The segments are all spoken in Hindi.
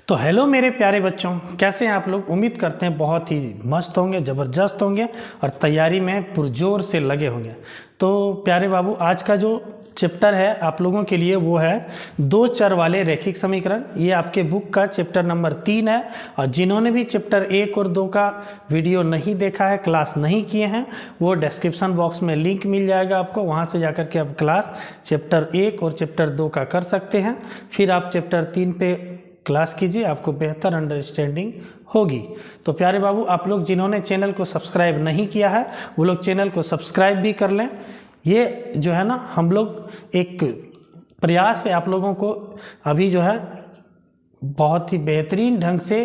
तो हेलो मेरे प्यारे बच्चों, कैसे हैं आप लोग। उम्मीद करते हैं बहुत ही मस्त होंगे, ज़बरदस्त होंगे और तैयारी में पुरजोर से लगे होंगे। तो प्यारे बाबू, आज का जो चैप्टर है आप लोगों के लिए वो है दो चर वाले रैखिक समीकरण। ये आपके बुक का चैप्टर नंबर 3 है। और जिन्होंने भी चैप्टर 1 और 2 का वीडियो नहीं देखा है, क्लास नहीं किए हैं, वो डिस्क्रिप्शन बॉक्स में लिंक मिल जाएगा आपको, वहाँ से जाकर के आप क्लास चैप्टर 1 और चैप्टर 2 का कर सकते हैं। फिर आप चैप्टर 3 पे क्लास कीजिए, आपको बेहतर अंडरस्टैंडिंग होगी। तो प्यारे बाबू, आप लोग जिन्होंने चैनल को सब्सक्राइब नहीं किया है वो लोग चैनल को सब्सक्राइब भी कर लें। ये जो है ना, हम लोग एक प्रयास है आप लोगों को अभी जो है बहुत ही बेहतरीन ढंग से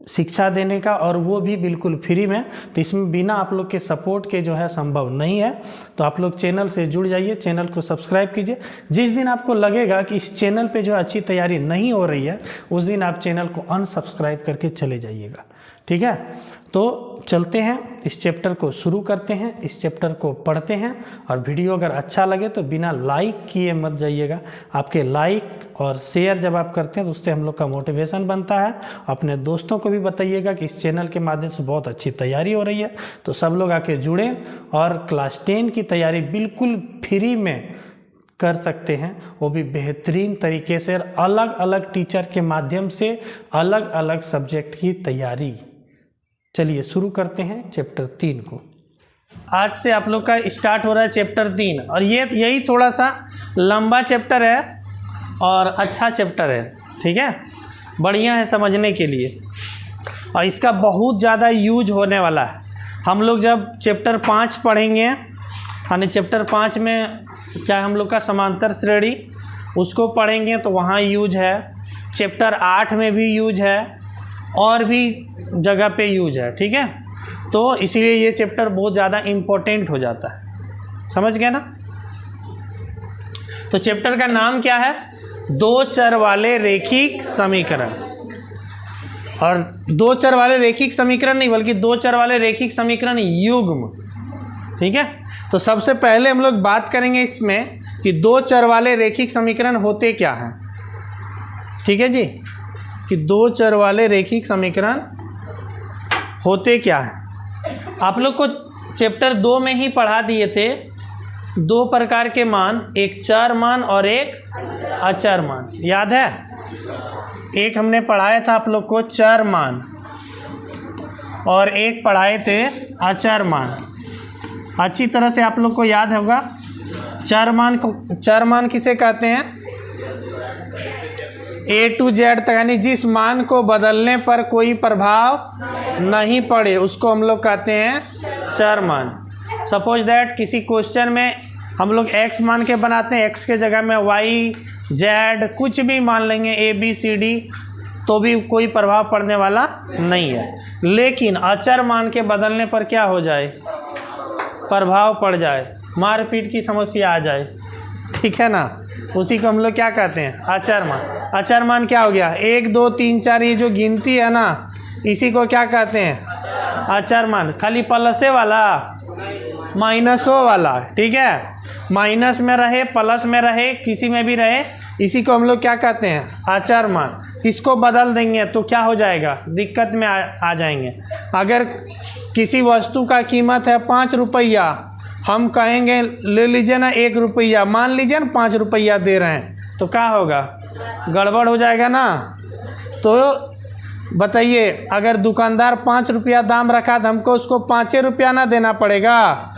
शिक्षा देने का, और वो भी बिल्कुल फ्री में। तो इसमें बिना आप लोग के सपोर्ट के जो है संभव नहीं है। तो आप लोग चैनल से जुड़ जाइए, चैनल को सब्सक्राइब कीजिए। जिस दिन आपको लगेगा कि इस चैनल पे जो अच्छी तैयारी नहीं हो रही है, उस दिन आप चैनल को अनसब्सक्राइब करके चले जाइएगा, ठीक है। तो चलते हैं, इस चैप्टर को शुरू करते हैं, इस चैप्टर को पढ़ते हैं। और वीडियो अगर अच्छा लगे तो बिना लाइक किए मत जाइएगा। आपके लाइक और शेयर जब आप करते हैं तो उससे हम लोग का मोटिवेशन बनता है। अपने दोस्तों को भी बताइएगा कि इस चैनल के माध्यम से बहुत अच्छी तैयारी हो रही है। तो सब लोग आके जुड़ें और क्लास 10 की तैयारी बिल्कुल फ्री में कर सकते हैं, वो भी बेहतरीन तरीके से, अलग अलग टीचर के माध्यम से अलग अलग सब्जेक्ट की तैयारी। चलिए शुरू करते हैं चैप्टर 3 को। आज से आप लोग का स्टार्ट हो रहा है चैप्टर 3, और यही थोड़ा सा लंबा चैप्टर है और अच्छा चैप्टर है, ठीक है, बढ़िया है समझने के लिए। और इसका बहुत ज़्यादा यूज होने वाला है। हम लोग जब चैप्टर 5 पढ़ेंगे, यानी चैप्टर 5 में क्या हम लोग का समांतर श्रेणी, उसको पढ़ेंगे तो वहाँ यूज है। चैप्टर 8 में भी यूज है और भी जगह पे यूज है, ठीक है। तो इसीलिए ये चैप्टर बहुत ज़्यादा इम्पोर्टेंट हो जाता है, समझ गए ना। तो चैप्टर का नाम क्या है? दो चर वाले रैखिक समीकरण। और दो चर वाले रैखिक समीकरण नहीं, बल्कि दो चर वाले रैखिक समीकरण युग्म, ठीक है। तो सबसे पहले हम लोग बात करेंगे इसमें कि दो चर वाले रैखिक समीकरण होते क्या हैं, ठीक है जी, कि दो चर वाले रैखिक समीकरण होते क्या हैं। आप लोग को चैप्टर 2 में ही पढ़ा दिए थे दो प्रकार के मान, एक चर मान और एक अचर मान, याद है। एक हमने पढ़ाया था आप लोग को चर मान, और एक पढ़ाए थे अचर मान। अच्छी तरह से आप लोग को याद होगा। चर मान किसे कहते हैं? A to Z तक, यानी जिस मान को बदलने पर कोई प्रभाव नहीं पड़े उसको हम लोग कहते हैं चर मान। सपोज दैट किसी क्वेश्चन में हम लोग x मान के बनाते हैं, x के जगह में y z कुछ भी मान लेंगे, a b c d, तो भी कोई प्रभाव पड़ने वाला नहीं है। लेकिन अचर मान के बदलने पर क्या हो जाए? प्रभाव पड़ जाए, मारपीट की समस्या आ जाए, ठीक है ना। उसी को हम लोग क्या कहते हैं? अचर मान। अचर मान क्या हो गया? 1 2 3 4, ये जो गिनती है ना, इसी को क्या कहते हैं? अचर मान। खाली प्लसे वाला, माइनसों वाला, ठीक है, माइनस में रहे, प्लस में रहे, किसी में भी रहे, इसी को हम लोग क्या कहते हैं? अचर मान। इसको बदल देंगे तो क्या हो जाएगा? दिक्कत में आ जाएंगे। अगर किसी वस्तु का कीमत है 5 रुपया, हम कहेंगे ले लीजिए ना 1 रुपया, मान लीजिए ना 5 रुपया दे रहे हैं, तो क्या होगा? गड़बड़ हो जाएगा ना। तो बताइए, अगर दुकानदार 5 रुपया दाम रखा तो हमको उसको 5 रुपया ना देना पड़ेगा?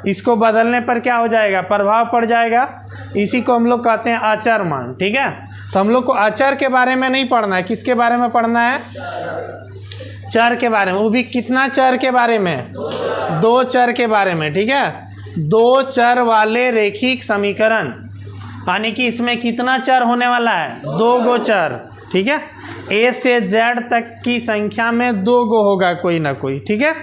इसको बदलने पर क्या हो जाएगा? प्रभाव पड़ जाएगा। इसी को हम लोग कहते हैं अचर मान, ठीक है। तो हम लोग को अचर के बारे में नहीं पढ़ना है, किसके बारे में पढ़ना है? चर के बारे में। वो भी कितना चर के बारे में? दो चर के बारे में, ठीक है। दो चर वाले रैखिक समीकरण, यानी कि इसमें कितना चर होने वाला है? 2 गो चर, ठीक है। a से z तक की संख्या में 2 गो होगा कोई ना कोई, ठीक है।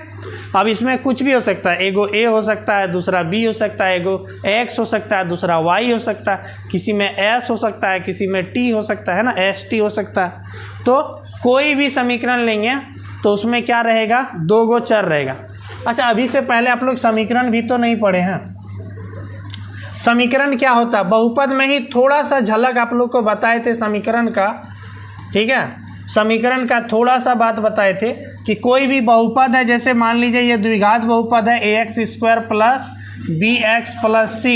अब इसमें कुछ भी हो सकता है, एगो a हो सकता है, दूसरा b हो सकता है, एगो x हो सकता है, दूसरा y हो सकता है, किसी में s हो सकता है, किसी में t हो सकता है ना, st हो सकता है। तो कोई भी समीकरण लेंगे तो उसमें क्या रहेगा? 2 गो चर रहेगा। अच्छा, अभी से पहले आप लोग समीकरण भी तो नहीं पढ़े हैं। समीकरण क्या होता है? बहुपद में ही थोड़ा सा झलक आप लोग को बताए थे समीकरण का, ठीक है। समीकरण का थोड़ा सा बात बताए थे कि कोई भी बहुपद है, जैसे मान लीजिए ये द्विघात बहुपद है ax² plus bx plus c,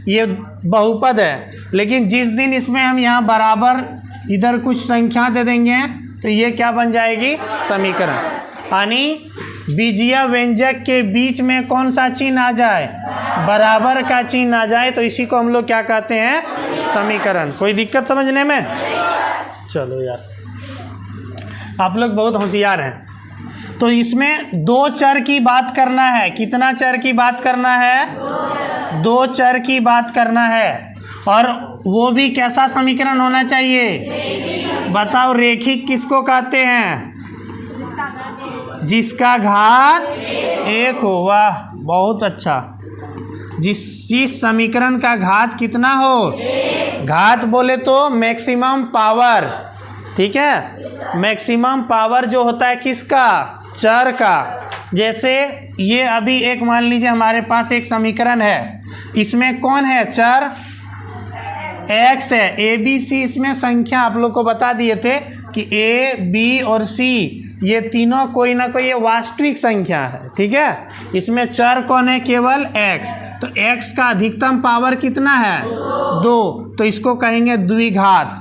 ये बहुपद है। लेकिन जिस दिन इसमें हम यहाँ बराबर इधर कुछ संख्या दे देंगे तो ये क्या बन जाएगी, समीकरण। यानी बीजीय व्यंजक के बीच में कौन सा चिन्ह आ जाए, बराबर का चिन्ह आ जाए, तो इसी को हम लोग क्या कहते हैं, समीकरण। कोई दिक्कत समझने में? चलो यार, आप लोग बहुत होशियार हैं। तो इसमें दो चर की बात करना है। कितना चर की बात करना है, दो चर की बात करना है। और वो भी कैसा समीकरण होना चाहिए, बताओ, रेखिक किसको कहते हैं, जिसका घात एक हो। वाह, बहुत अच्छा। जिस समीकरण का घात कितना हो, घात बोले तो मैक्सिमम पावर, ठीक है। मैक्सिमम पावर जो होता है किसका, चर का। जैसे ये अभी एक मान लीजिए हमारे पास एक समीकरण है, इसमें कौन है, चर x है। ए बी सी इसमें संख्या आप लोग को बता दिए थे कि ए बी और सी ये तीनों कोई ना कोई ये वास्तविक संख्या है, ठीक है। इसमें चर कौन है, केवल x। तो x का अधिकतम पावर कितना है, 2, तो इसको कहेंगे द्विघात,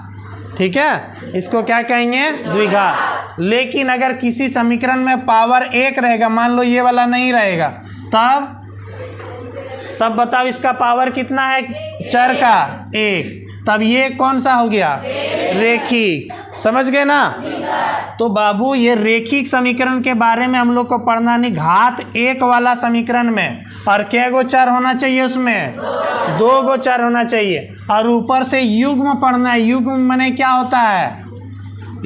ठीक है। इसको क्या कहेंगे, द्विघात। लेकिन अगर किसी समीकरण में पावर 1 रहेगा, मान लो ये वाला नहीं रहेगा, तब बताओ इसका पावर कितना है, चर का 1, तब ये कौन सा हो गया, रेखिक। समझ गए ना? तो बाबू ये रेखिक समीकरण के बारे में हम लोग को पढ़ना नहीं। घात 1 वाला समीकरण में और क्या गो चर होना चाहिए, उसमें 2 गो चर होना चाहिए। और ऊपर से युग्म पढ़ना है। युग्म माने क्या होता है,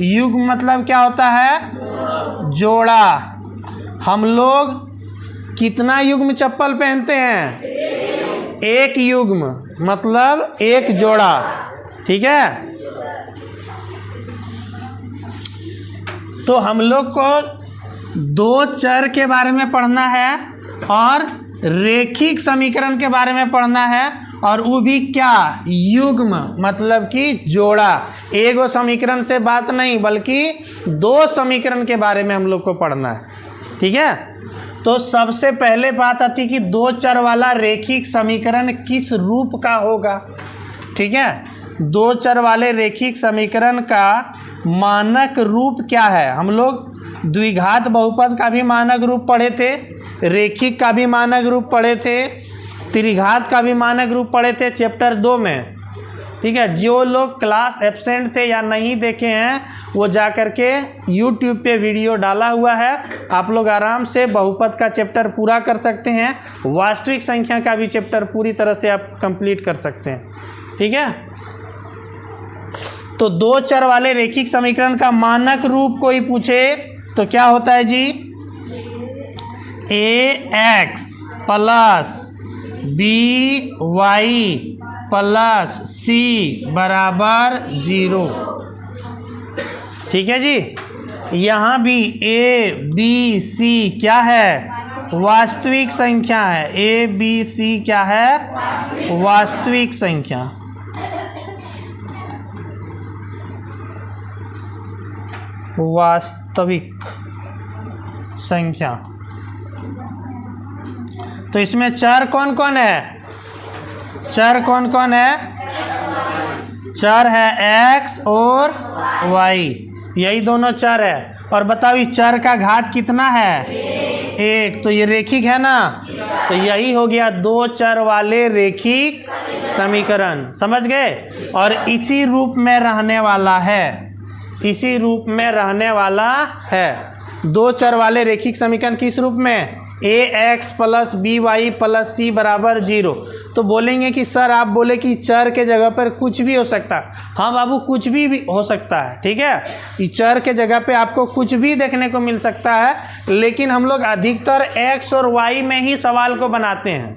युग्म मतलब क्या होता है, जोड़ा। हम लोग कितना युग्म चप्पल पहनते हैं, एक युग्म मतलब एक जोड़ा, ठीक है। तो हम लोग को 2 चर के बारे में पढ़ना है और रेखिक समीकरण के बारे में पढ़ना है, और वो भी क्या, युग्म मतलब कि जोड़ा। एगो समीकरण से बात नहीं, बल्कि 2 समीकरण के बारे में हम लोग को पढ़ना है, ठीक है। तो सबसे पहले बात आती कि 2 चर वाला रेखिक समीकरण किस रूप का होगा, ठीक है। 2 चर वाले रेखिक समीकरण का मानक रूप क्या है। हम लोग द्विघात बहुपद का भी मानक रूप पढ़े थे, रेखिक का भी मानक रूप पढ़े थे, त्रिघात का भी मानक रूप पढ़े थे चैप्टर 2 में, ठीक है। जो लोग क्लास एब्सेंट थे या नहीं देखे हैं, वो जा कर के यूट्यूब पे वीडियो डाला हुआ है, आप लोग आराम से बहुपद का चैप्टर पूरा कर सकते हैं। वास्तविक संख्या का भी चैप्टर पूरी तरह से आप कंप्लीट कर सकते हैं, ठीक है। तो 2 चर वाले रेखिक समीकरण का मानक रूप कोई पूछे तो क्या होता है जी, ax plus by plus c बराबर 0, ठीक है जी। यहाँ भी a b c क्या है, वास्तविक संख्या है। a b c क्या है, वास्तविक संख्या। वास्तविक संख्या। तो इसमें चर कौन कौन है, चर कौन कौन है, चर है x और y, यही दोनों चर है। और बताओ इस चर का घात कितना है, 1, तो ये रेखिक है ना। तो यही हो गया 2 चर वाले रेखिक समीकरण, समझ गए। और इसी रूप में रहने वाला है, इसी रूप में रहने वाला है। 2 चर वाले रेखिक समीकरण किस रूप में, ax plus by plus c बराबर 0। तो बोलेंगे कि सर आप बोले कि चर के जगह पर कुछ भी हो सकता है। हाँ बाबू, कुछ भी हो सकता है, ठीक है। इस चर के जगह पे आपको कुछ भी देखने को मिल सकता है, लेकिन हम लोग अधिकतर x और y में ही सवाल को बनाते हैं,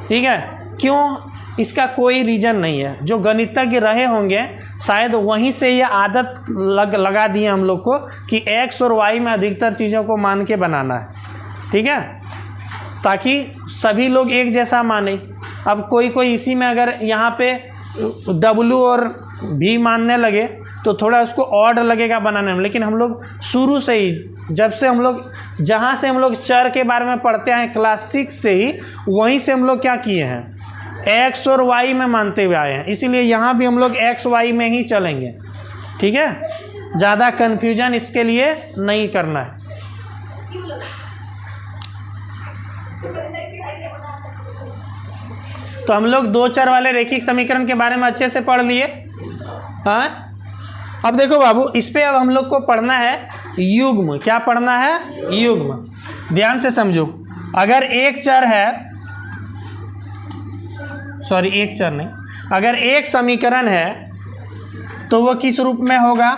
ठीक है। क्यों, इसका कोई रीज़न नहीं है। जो गणितज्ञ रहे होंगे शायद वहीं से ये आदत लगा दी है हम लोग को कि x और y में अधिकतर चीज़ों को मान के बनाना है, ठीक है, ताकि सभी लोग एक जैसा माने। अब कोई इसी में अगर यहाँ पे W और V मानने लगे तो थोड़ा उसको ऑर्डर लगेगा बनाने में। लेकिन हम लोग शुरू से ही जब से हम लोग जहाँ से हम लोग चर के बारे में पढ़ते हैं क्लास 6 से ही, वहीं से हम लोग क्या किए हैं, एक्स और वाई में मानते हुए आए हैं। इसीलिए यहाँ भी हम लोग एक्स वाई में ही चलेंगे, ठीक है। ज़्यादा कन्फ्यूजन इसके लिए नहीं करना है। तो हम लोग दो चर वाले रैखिक समीकरण के बारे में अच्छे से पढ़ लिए। हाँ, अब देखो बाबू, इस पे अब हम लोग को पढ़ना है युग्म। क्या पढ़ना है? युग्म। ध्यान से समझो। अगर एक चर है, सॉरी एक चर नहीं, अगर एक समीकरण है तो वो किस रूप में होगा?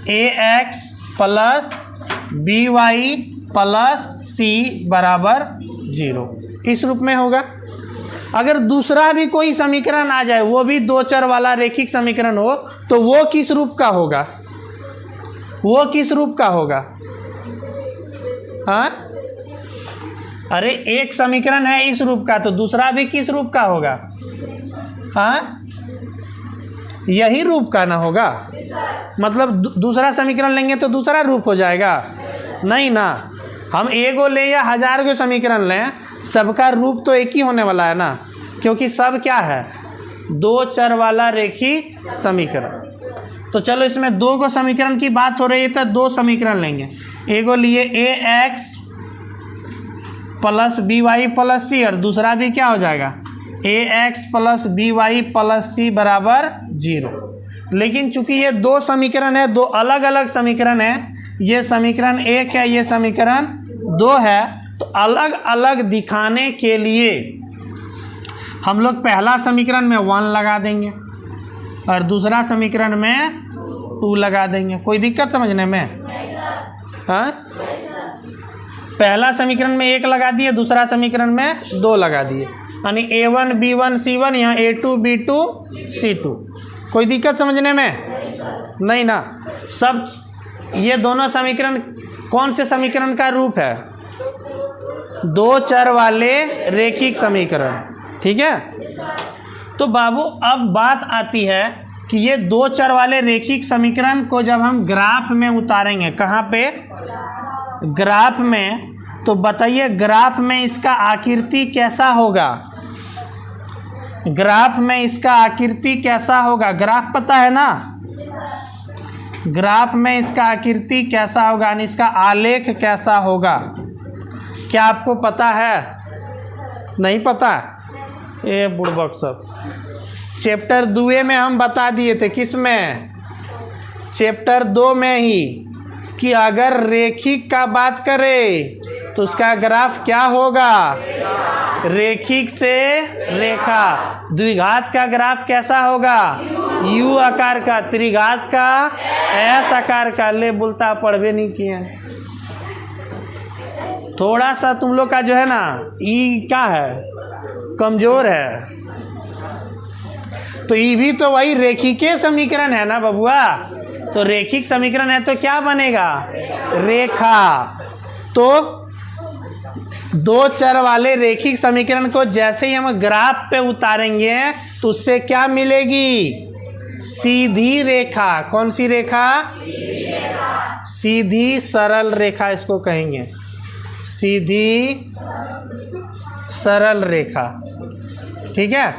ax plus by plus c बराबर 0, इस रूप में होगा। अगर दूसरा भी कोई समीकरण आ जाए, वो भी दो चर वाला रैखिक समीकरण हो, तो वो किस रूप का होगा? वो किस रूप का होगा? हाँ, अरे एक समीकरण है इस रूप का, तो दूसरा भी किस रूप का होगा? हाँ, यही रूप का ना होगा। मतलब दूसरा समीकरण लेंगे तो दूसरा रूप हो जाएगा? नहीं ना। हम एगो ले या हजार को समीकरण लें, सबका रूप तो एक ही होने वाला है ना, क्योंकि सब क्या है? दो चर वाला रैखिक समीकरण। तो चलो, इसमें दो को समीकरण की बात हो रही है तो दो समीकरण लेंगे। एगो लिए ax प्लस by प्लस सी, और दूसरा भी क्या हो जाएगा? ax प्लस by प्लस सी बराबर 0। लेकिन चूंकि ये दो समीकरण है, दो अलग अलग समीकरण है, ये समीकरण एक है, ये समीकरण दो है, तो अलग अलग दिखाने के लिए हम लोग पहला समीकरण में 1 लगा देंगे और दूसरा समीकरण में 2 लगा देंगे। कोई दिक्कत समझने में? हाँ, पहला समीकरण में 1 लगा दिए, दूसरा समीकरण में 2 लगा दिए, यानी a1 b1 c1, यहाँ a2 b2 c2। कोई दिक्कत समझने में? नहीं ना। सब ये दोनों समीकरण कौन से समीकरण का रूप है? दो चर वाले रैखिक समीकरण, ठीक है। तो बाबू, अब बात आती है कि ये दो चर वाले रैखिक समीकरण को जब हम ग्राफ में उतारेंगे, कहाँ पे? ग्राफ में। तो बताइए, ग्राफ में इसका आकृति कैसा होगा? ग्राफ में इसका आकृति कैसा होगा? ग्राफ पता है ना? ग्राफ में इसका आकृति कैसा होगा, यानी इसका आलेख कैसा होगा? क्या आपको पता है? नहीं पता? ये बुड़बक सब चैप्टर 2 में हम बता दिए थे। किस में? चैप्टर 2 में ही, कि अगर रैखिक का बात करें तो उसका ग्राफ क्या होगा? रैखिक से रेखा। द्विघात का ग्राफ कैसा होगा? यू आकार का। त्रिघात का एस आकार का। ले बोलता पढ़वे नहीं किए। थोड़ा सा तुम लोग का जो है ना, ई क्या है, कमजोर है। तो ई भी तो वही रैखिक समीकरण है ना बबुआ। तो रैखिक समीकरण है तो क्या बनेगा? रेखा। तो दो चर वाले रैखिक समीकरण को जैसे ही हम ग्राफ पे उतारेंगे तो उससे क्या मिलेगी? सीधी रेखा। कौन सी रेखा? सीधी सरल रेखा इसको कहेंगे। सीधी सरल रेखा, ठीक है।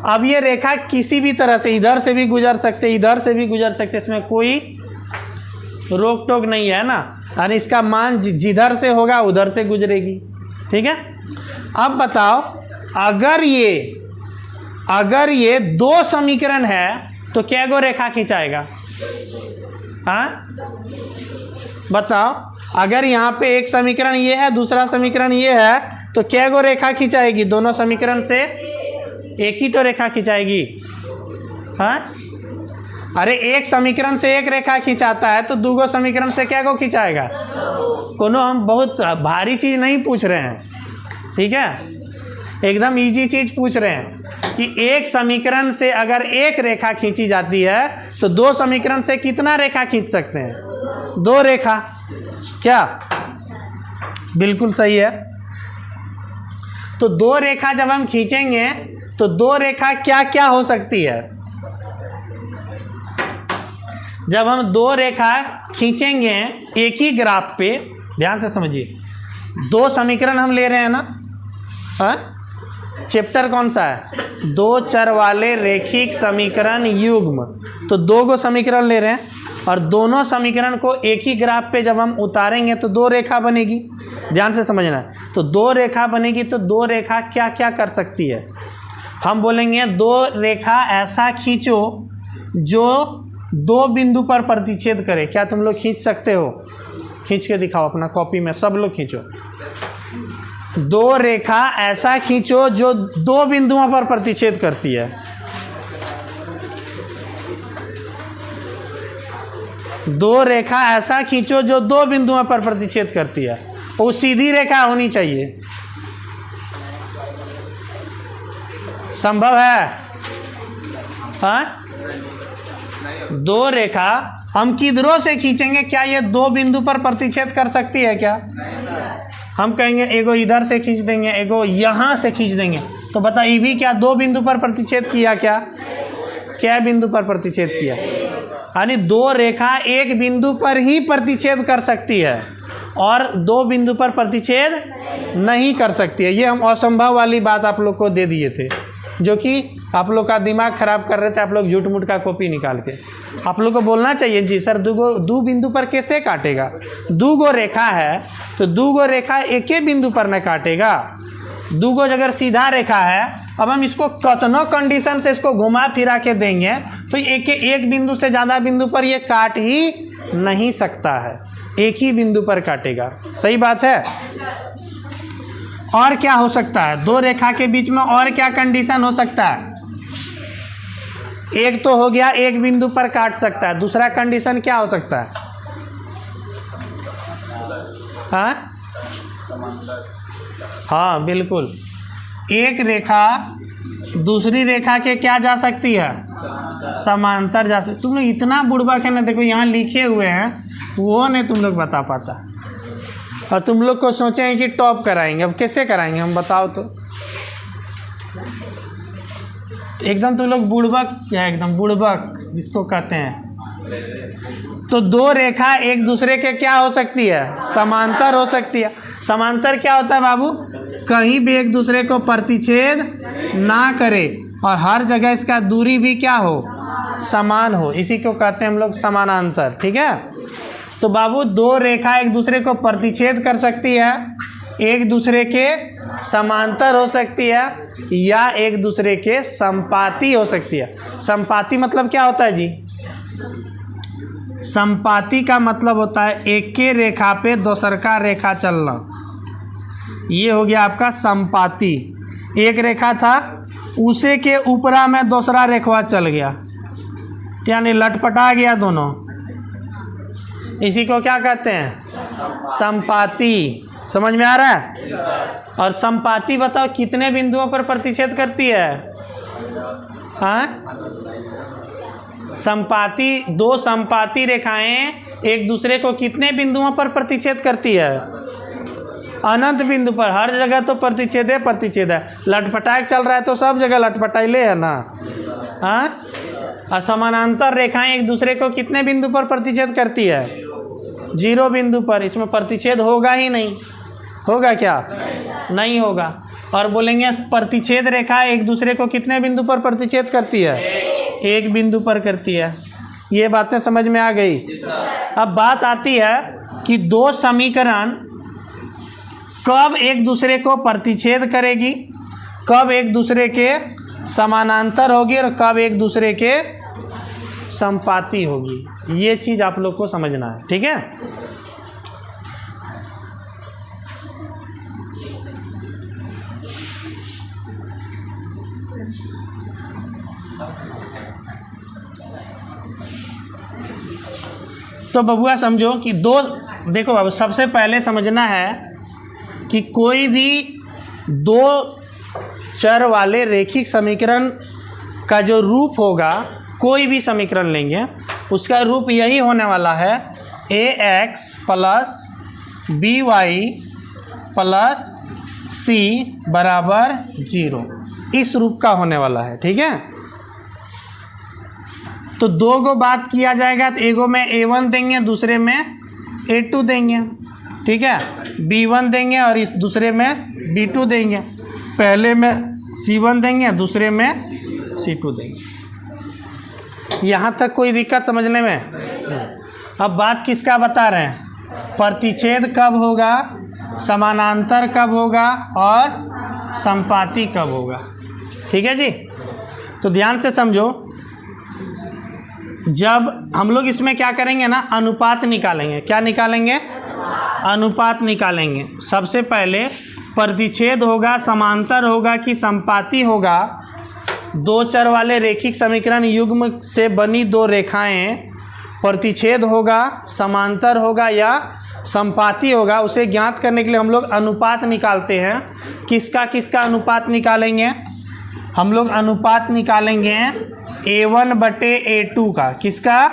अब ये रेखा किसी भी तरह से, इधर से भी गुजर सकते, इधर से भी गुजर सकते, इसमें कोई रोक टोक नहीं है ना। यानी इसका मान जिधर से होगा उधर से गुजरेगी, ठीक है। अब बताओ, अगर ये दो समीकरण है तो क्या गो रेखा खिंचाएगा? हाँ बताओ, अगर यहाँ पे एक समीकरण ये है, दूसरा समीकरण ये है, तो क्या गो रेखा खिंचाएगी? दोनों समीकरण से एक ही तो रेखा खिंचाएगी। हाँ, अरे एक समीकरण से एक रेखा खिंचाता है तो दूगो समीकरण से क्या को खिंचाएगा? कोनो हम बहुत भारी चीज़ नहीं पूछ रहे हैं, ठीक है, एकदम इजी चीज़ पूछ रहे हैं कि एक समीकरण से अगर एक रेखा खींची जाती है तो दो समीकरण से कितना रेखा खींच सकते हैं? दो रेखा। क्या? बिल्कुल सही है। तो दो रेखा जब हम खींचेंगे तो दो रेखा क्या क्या हो सकती है? जब हम दो रेखा खींचेंगे एक ही ग्राफ पे, ध्यान से समझिए, दो समीकरण हम ले रहे हैं ना, हाँ, चैप्टर कौन सा है? दो चर वाले रेखिक समीकरण युग्म। तो दो गो समीकरण ले रहे हैं और दोनों समीकरण को एक ही ग्राफ पे जब हम उतारेंगे तो दो रेखा बनेगी। ध्यान से समझना है। तो दो रेखा बनेगी तो दो रेखा क्या क्या कर सकती है? हम बोलेंगे दो रेखा ऐसा खींचो जो दो बिंदु पर प्रतिच्छेद करे। क्या तुम लोग खींच सकते हो? खींच के दिखाओ अपना कॉपी में, सब लोग खींचो। दो रेखा ऐसा खींचो जो दो बिंदुओं पर प्रतिच्छेद करती है। दो रेखा ऐसा खींचो जो दो बिंदुओं पर प्रतिच्छेद करती है। वो सीधी रेखा होनी चाहिए। संभव है? हाँ, दो रेखा हम किधरों से खींचेंगे, क्या ये दो बिंदु पर प्रतिच्छेद कर सकती है क्या? हम कहेंगे एगो इधर से खींच देंगे, एगो यहाँ से खींच देंगे, तो बता ये भी क्या दो बिंदु पर प्रतिच्छेद किया? क्या क्या बिंदु पर प्रतिच्छेद किया? यानी दो रेखा एक बिंदु पर ही प्रतिच्छेद कर सकती है और दो बिंदु पर प्रतिच्छेद नहीं कर सकती है। ये हम असंभव वाली बात आप लोग को दे दिए थे, जो कि आप लोग का दिमाग खराब कर रहे थे। आप लोग झूठ मूठ का कॉपी निकाल के आप लोग को बोलना चाहिए जी सर दो बिंदु पर कैसे काटेगा? दो गो रेखा है तो दो गो रेखा एक ही बिंदु पर न काटेगा। दो गो अगर सीधा रेखा है, अब हम इसको कतनो कंडीशन से इसको घुमा फिरा के देंगे तो एक बिंदु से ज़्यादा बिंदु पर ये काट ही नहीं सकता है, एक ही बिंदु पर काटेगा। सही बात है। और क्या हो सकता है? दो रेखा के बीच में और क्या कंडीशन हो सकता है? एक तो हो गया एक बिंदु पर काट सकता है, दूसरा कंडीशन क्या हो सकता है? हाँ हाँ बिल्कुल, एक रेखा दूसरी रेखा के क्या जा सकती है? समांतर जा सकती। तुम लोग इतना बुड़बक है ना, देखो यहाँ लिखे हुए हैं वो नहीं तुम लोग बता पाता, और तुम लोग को सोचे हैं कि टॉप कराएंगे। अब कैसे कराएंगे हम बताओ तो? एकदम तुम लोग बुड़बक है, एकदम बुड़बक जिसको कहते हैं। तो दो रेखा एक दूसरे के क्या हो सकती है? समांतर हो सकती है। समांतर क्या होता है बाबू? कहीं भी एक दूसरे को प्रतिच्छेद ना करे और हर जगह इसका दूरी भी क्या हो? समान हो। इसी को कहते हैं हम लोग समानांतर। ठीक है। तो बाबू दो रेखा एक दूसरे को प्रतिच्छेद कर सकती है, एक दूसरे के समांतर हो सकती है, या एक दूसरे के संपाती हो सकती है। संपाती मतलब क्या होता है जी? संपाती का मतलब होता है एक के रेखा पे दूसर का रेखा चलना। ये हो गया आपका संपाती। एक रेखा था उसे के ऊपरा में दूसरा रेखा चल गया, यानी लटपटा गया दोनों। इसी को क्या कहते हैं? संपाती। समझ में आ रहा है? और संपाती बताओ कितने बिंदुओं पर प्रतिच्छेद करती है? हाँ, संपाती, दो संपाती रेखाएं एक दूसरे को कितने बिंदुओं पर प्रतिच्छेद करती है? अनंत बिंदु पर। हर जगह तो प्रतिच्छेद है। लटपटाक चल रहा है तो सब जगह लटपटाइले है ना। हाँ, और समानांतर रेखाएं एक दूसरे को कितने बिंदु पर प्रतिच्छेद करती है? 0 बिंदु पर। इसमें प्रतिच्छेद होगा ही नहीं। होगा क्या? नहीं होगा। और बोलेंगे प्रतिच्छेद रेखा एक दूसरे को कितने बिंदु पर प्रतिच्छेद करती है? एक बिंदु पर करती है। ये बातें समझ में आ गई। अब बात आती है कि दो समीकरण कब एक दूसरे को प्रतिच्छेद करेगी, कब एक दूसरे के समानांतर होगी और कब एक दूसरे के संपाती होगी। ये चीज़ आप लोग को समझना है। ठीक है। तो बबुआ समझो कि देखो बाबू, सबसे पहले समझना है कि कोई भी दो चर वाले रेखिक समीकरण का जो रूप होगा, कोई भी समीकरण लेंगे उसका रूप यही होने वाला है ax plus by plus c बराबर 0। इस रूप का होने वाला है। ठीक है। तो दो को बात किया जाएगा तो एगो में A1 देंगे, दूसरे में A2 देंगे, ठीक है। B1 देंगे और इस दूसरे में B2 देंगे। पहले में C1 देंगे, दूसरे में C2 देंगे। यहाँ तक कोई दिक्कत समझने में? अब बात किसका बता रहे हैं? प्रतिच्छेद कब होगा, समानांतर कब होगा और संपाती कब होगा, ठीक है जी। तो ध्यान से समझो, जब हम लोग इसमें क्या करेंगे ना, अनुपात निकालेंगे। क्या निकालेंगे? अनुपात निकालेंगे। सबसे पहले प्रतिच्छेद होगा, समांतर होगा कि संपाती होगा। दो चर वाले रेखिक समीकरण युग्म से बनी दो रेखाएं, प्रतिच्छेद होगा, समांतर होगा या संपाती होगा, उसे ज्ञात करने के लिए हम लोग अनुपात निकालते हैं। किसका किसका अनुपात निकालेंगे? हम लोग अनुपात निकालेंगे A1/A2 का। किसका?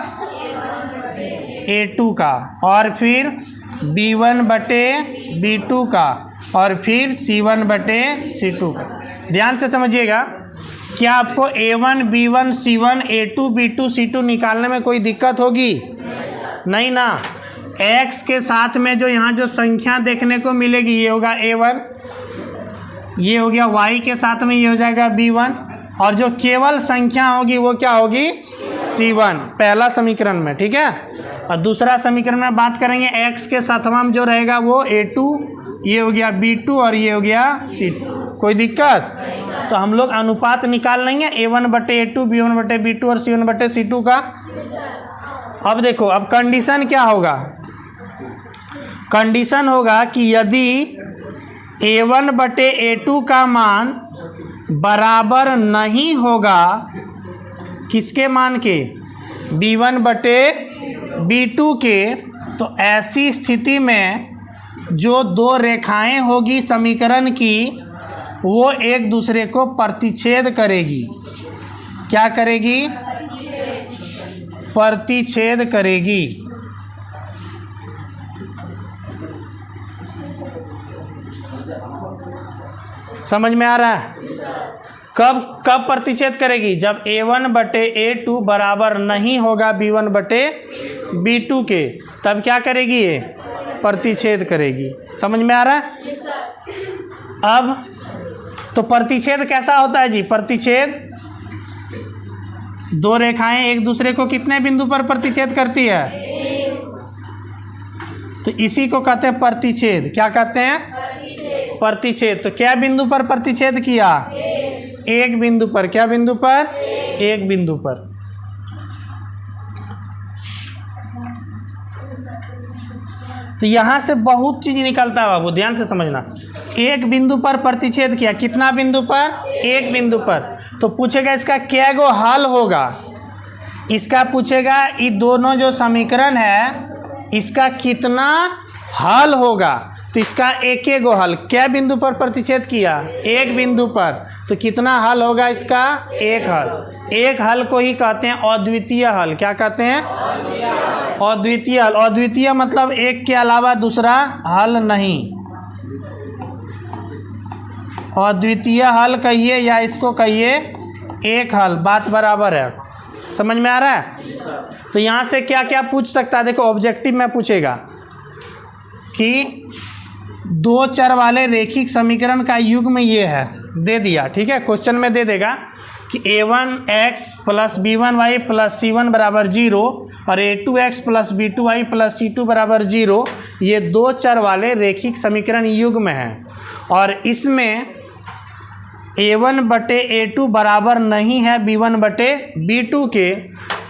A2 का। और फिर B1/B2 का, और फिर C1/C2 का। ध्यान से समझिएगा, क्या आपको A1, B1, C1, A2, B2, C2 निकालने में कोई दिक्कत होगी? नहीं ना। x के साथ में जो यहाँ जो संख्या देखने को मिलेगी, ये होगा A1, ये हो गया y के साथ में, ये हो जाएगा B1, और जो केवल संख्या होगी वो क्या होगी? C1, पहला समीकरण में, ठीक है। और दूसरा समीकरण में बात करेंगे x के साथवा में जो रहेगा वो A2, ये हो गया B2 और ये हो गया C2। कोई दिक्कत? तो हम लोग अनुपात निकाल लेंगे A1/A2, B1/B2 और C1/C2 का। अब देखो, अब कंडीशन क्या होगा? कंडीशन होगा कि यदि A1/A2 का मान बराबर नहीं होगा, किसके मान के? B1/B2 के, तो ऐसी स्थिति में जो दो रेखाएं होगी समीकरण की, वो एक दूसरे को प्रतिच्छेद करेगी। क्या करेगी? प्रतिच्छेद करेगी। समझ में आ रहा है? कब कब प्रतिच्छेद करेगी? जब A1/A2 बराबर नहीं होगा B1/B2 के, तब क्या करेगी? ये प्रतिच्छेद करेगी। समझ में आ रहा है? अब तो प्रतिच्छेद कैसा होता है जी? प्रतिच्छेद, दो रेखाएं एक दूसरे को कितने बिंदु पर प्रतिच्छेद करती है? तो इसी को कहते हैं प्रतिच्छेद। क्या कहते हैं? प्रतिच्छेद। तो क्या बिंदु पर प्रतिच्छेद किया? एक बिंदु पर। क्या बिंदु पर? एक बिंदु पर। तो यहां से बहुत चीज निकलता है बाबू, ध्यान से समझना। एक बिंदु पर प्रतिच्छेद किया, कितना बिंदु पर? एक बिंदु पर। तो पूछेगा इसका क्या गो हल होगा? इसका पूछेगा ये दोनों जो समीकरण है इसका कितना हल होगा। तो इसका एक गो हल। क्या बिंदु पर प्रतिच्छेद किया? एक बिंदु पर। तो कितना हल होगा इसका? एक हल। एक हल को ही कहते हैं अद्वितीय हल। क्या कहते हैं? अद्वितीय हल। अद्वितीय मतलब एक के अलावा दूसरा हल नहीं। अद्वितीय हल कहिए या इसको कहिए एक हल, बात बराबर है। समझ में आ रहा है? तो यहाँ से क्या क्या पूछ सकता है? देखो, ऑब्जेक्टिव में पूछेगा कि दो चर वाले रेखिक समीकरण का युग्म ये है, दे दिया, ठीक है। क्वेश्चन में दे देगा कि A1x + B1y + C1 = 0 और A2x + B2y + C2 = 0, ये दो चर वाले रेखिक समीकरण युग्म हैं और इसमें A1/A2 बराबर नहीं है B1/B2 के,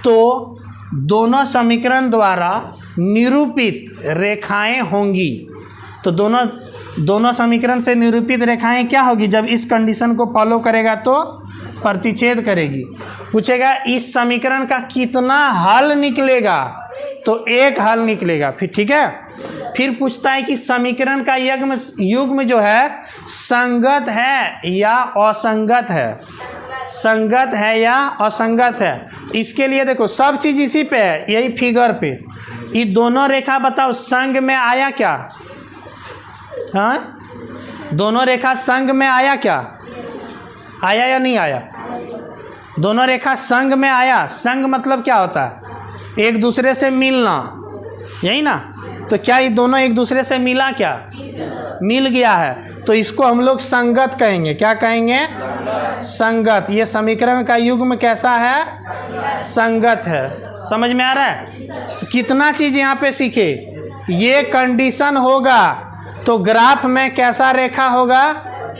तो दोनों समीकरण द्वारा निरूपित रेखाएं होंगी। तो दोनों समीकरण से निरूपित रेखाएं क्या होगी? जब इस कंडीशन को फॉलो करेगा तो प्रतिच्छेद करेगी। पूछेगा इस समीकरण का कितना हल निकलेगा? तो एक हल निकलेगा। फिर ठीक है, फिर पूछता है कि समीकरण का युग्म जो है संगत है या असंगत है। संगत है या असंगत है, इसके लिए देखो सब चीज इसी पे है, यही फिगर पे। ये दोनों रेखा बताओ संग में आया क्या? हाँ, दोनों रेखा संग में आया क्या? आया या नहीं आया? दोनों रेखा संग में आया। संग मतलब क्या होता है? एक दूसरे से मिलना, यही ना। तो क्या ये दोनों एक दूसरे से मिला? क्या मिल गया है? तो इसको हम लोग संगत कहेंगे। क्या कहेंगे? संगत। ये समीकरण का युग्म कैसा है? संगत है। समझ में आ रहा है? तो कितना चीज यहाँ पे सीखे। ये कंडीशन होगा तो ग्राफ में कैसा रेखा होगा?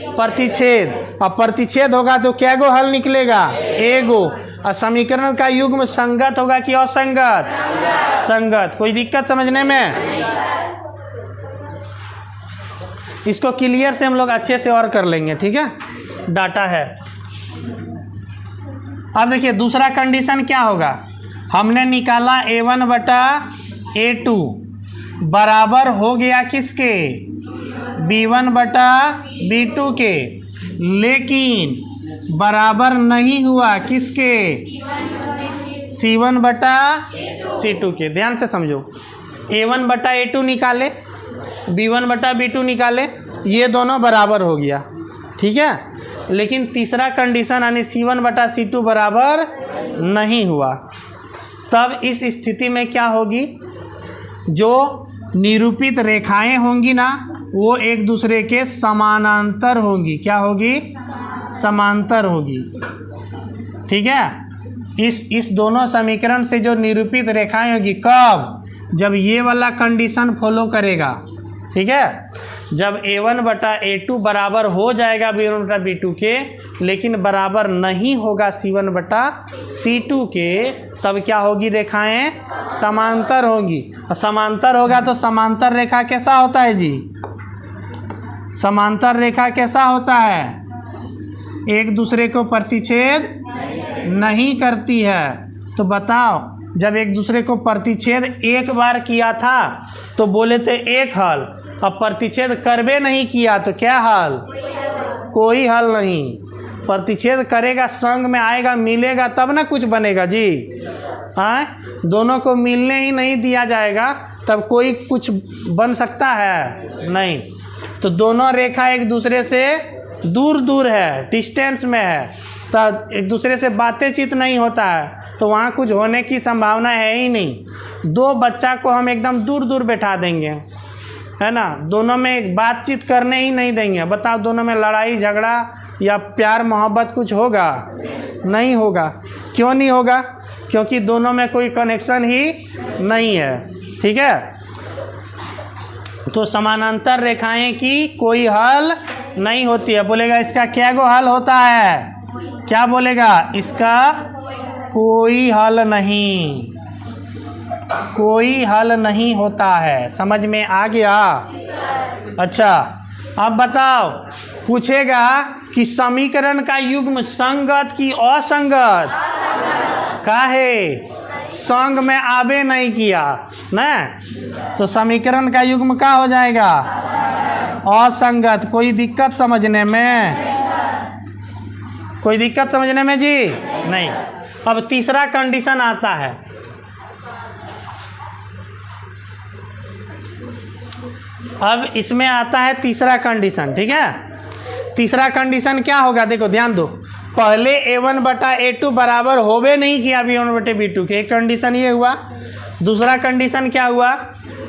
प्रतिच्छेद। और प्रतिच्छेद होगा तो क्या गो हल निकलेगा? एगो। और समीकरण का युग्म संगत होगा कि असंगत? संगत। कोई दिक्कत समझने में? इसको क्लियर से हम लोग अच्छे से और कर लेंगे, ठीक है? डाटा है। अब देखिए दूसरा कंडीशन क्या होगा। हमने निकाला A1 बटा A2 बराबर हो गया किसके? B1 बटा B2 के। लेकिन बराबर नहीं हुआ किसके? C1 बटा C2 के। ध्यान से समझो। A1 बटा A2 निकाले, B1 बटा B2 निकाले, ये दोनों बराबर हो गया, ठीक है। लेकिन तीसरा कंडीशन यानी C1 बटा C2 बराबर नहीं हुआ। तब इस स्थिति में क्या होगी? जो निरूपित रेखाएं होंगी ना, वो एक दूसरे के समानांतर होंगी। क्या होगी? समांतर होगी, ठीक है। इस दोनों समीकरण से जो निरूपित रेखाएं होगी, कब? जब ये वाला कंडीशन फॉलो करेगा, ठीक है। जब A1 बटा A2 बराबर हो जाएगा B1 बटा B2 के, लेकिन बराबर नहीं होगा C1 बटा C2 के, तब क्या होगी? रेखाएं समांतर होगी। और समांतर होगा तो समांतर रेखा कैसा होता है जी? समांतर रेखा कैसा होता है? एक दूसरे को प्रतिच्छेद नहीं करती है। तो बताओ, जब एक दूसरे को प्रतिच्छेद एक बार किया था तो बोले थे एक हल, अब प्रतिच्छेद करबे नहीं किया तो क्या हल? कोई हल नहीं। प्रतिच्छेद करेगा, संग में आएगा, मिलेगा तब ना कुछ बनेगा जी। हाँ, दोनों को मिलने ही नहीं दिया जाएगा तब कोई कुछ बन सकता है? नहीं। तो दोनों रेखा एक दूसरे से दूर दूर है, डिस्टेंस में है, तब एक दूसरे से बातचीत नहीं होता है, तो वहाँ कुछ होने की संभावना है ही नहीं। दो बच्चा को हम एकदम दूर दूर बैठा देंगे, है ना, दोनों में बातचीत करने ही नहीं देंगे। बताओ, दोनों में लड़ाई झगड़ा या प्यार मोहब्बत कुछ होगा? नहीं होगा। क्यों नहीं होगा? क्योंकि दोनों में कोई कनेक्शन ही नहीं है, ठीक है। तो समानांतर रेखाएं की कोई हल नहीं होती है। बोलेगा इसका क्या गो हल होता है? क्या बोलेगा? इसका कोई हल नहीं, कोई हल नहीं होता है। समझ में आ गया? अच्छा, अब बताओ, पूछेगा कि समीकरण का युग्म संगत की असंगत? काहे? संग में आबे नहीं किया ना, तो समीकरण का युग्म क्या हो जाएगा? असंगत। कोई दिक्कत समझने में? कोई दिक्कत समझने में जी? नहीं। अब तीसरा कंडीशन आता है। अब इसमें आता है तीसरा कंडीशन, ठीक है। तीसरा कंडीशन क्या होगा? देखो ध्यान दो। पहले A1 बटा A2 बराबर होवे नहीं किया B1 बटे B2 के, एक कंडीशन ये हुआ। दूसरा कंडीशन क्या हुआ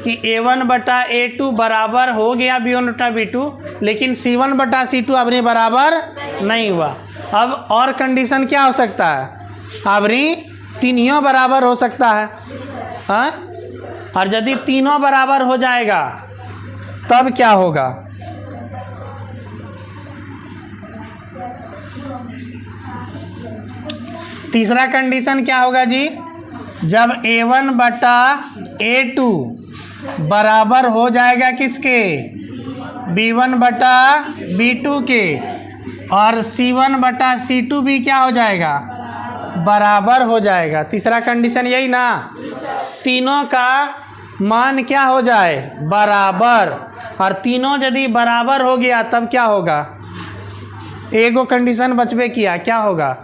कि A1 बटा A2 बराबर हो गया B1 बटा B2, लेकिन C1 बटा C2 अबरी बराबर नहीं हुआ। अब और कंडीशन क्या हो सकता है? अबरी तीनों बराबर हो सकता है, हाँ। और यदि तीनों बराबर हो जाएगा तब क्या होगा? तीसरा कंडीशन क्या होगा जी? जब A1 बटा A2 बराबर हो जाएगा किसके? B1 बटा B2 के, और C1 बटा C2 भी क्या हो जाएगा? बराबर हो जाएगा। तीसरा कंडीशन यही ना, तीनों का मान क्या हो जाए? बराबर। और तीनों यदि बराबर हो गया तब क्या होगा? एगो कंडीशन बचबे किया, क्या होगा?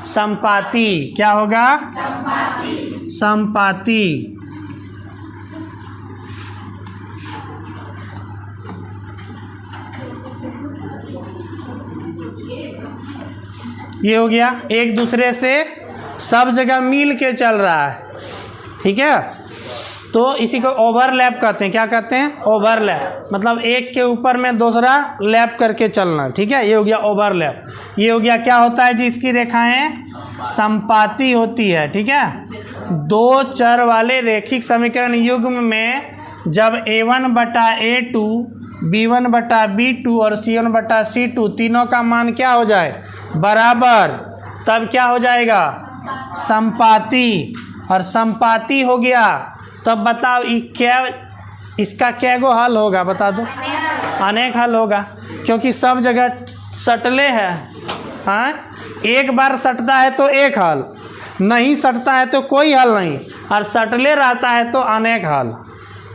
संपाती। क्या होगा? संपाती। ये हो गया, एक दूसरे से सब जगह मिल के चल रहा है, ठीक है। तो इसी को ओवरलैप कहते हैं। क्या कहते हैं? ओवरलैप, मतलब एक के ऊपर में दूसरा लैप करके चलना, ठीक है। ये हो गया ओवरलैप। ये हो गया, क्या होता है जी, इसकी रेखाएं संपाती होती है, ठीक है। दो चर वाले रैखिक समीकरण युग्म में जब a1/a2, b1/b2 और c1/c2 तीनों का मान क्या हो जाए? बराबर, तब क्या हो जाएगा? संपाती। और संपाती हो गया तब बताओ इसका क्या गो हल होगा? बता दो। अनेक हल होगा, क्योंकि सब जगह सटले है। हाँ, एक बार सटता है तो एक हल, नहीं सटता है तो कोई हल नहीं, और सटले रहता है तो अनेक हल,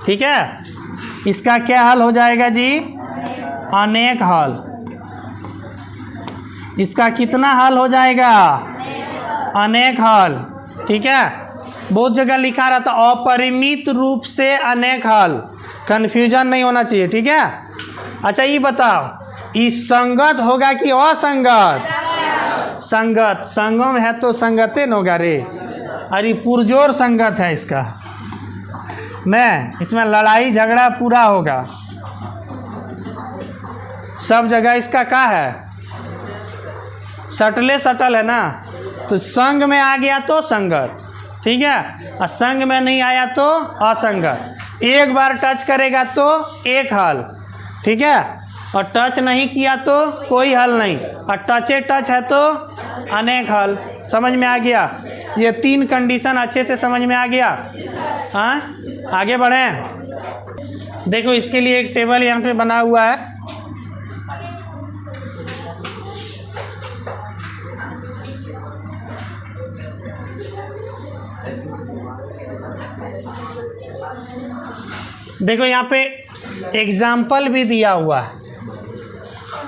ठीक है। इसका क्या हल हो जाएगा जी? अनेक हल। इसका कितना हल हो जाएगा? अनेक हल, ठीक है। बहुत जगह लिखा रहता अपरिमित रूप से अनेक हल, कन्फ्यूजन नहीं होना चाहिए, ठीक है। अच्छा ये बताओ, इस संगत होगा कि असंगत? संगत। संगम है तो संगते न होगा रे। अरे पुरजोर संगत है इसका, नहीं, इसमें लड़ाई झगड़ा पूरा होगा। सब जगह इसका क्या है? सटले सटल है ना, तो संग में आ गया तो संगत, ठीक है, और संग में नहीं आया तो असंगत। एक बार टच करेगा तो एक हल, ठीक है, और टच नहीं किया तो कोई हल नहीं, और टचे टच है तो अनेक हल। समझ में आ गया? ये तीन कंडीशन अच्छे से समझ में आ गया। हाँ, आगे बढ़ें। देखो इसके लिए एक टेबल यहाँ पे बना हुआ है। देखो यहाँ पे एग्जाम्पल भी दिया हुआ है,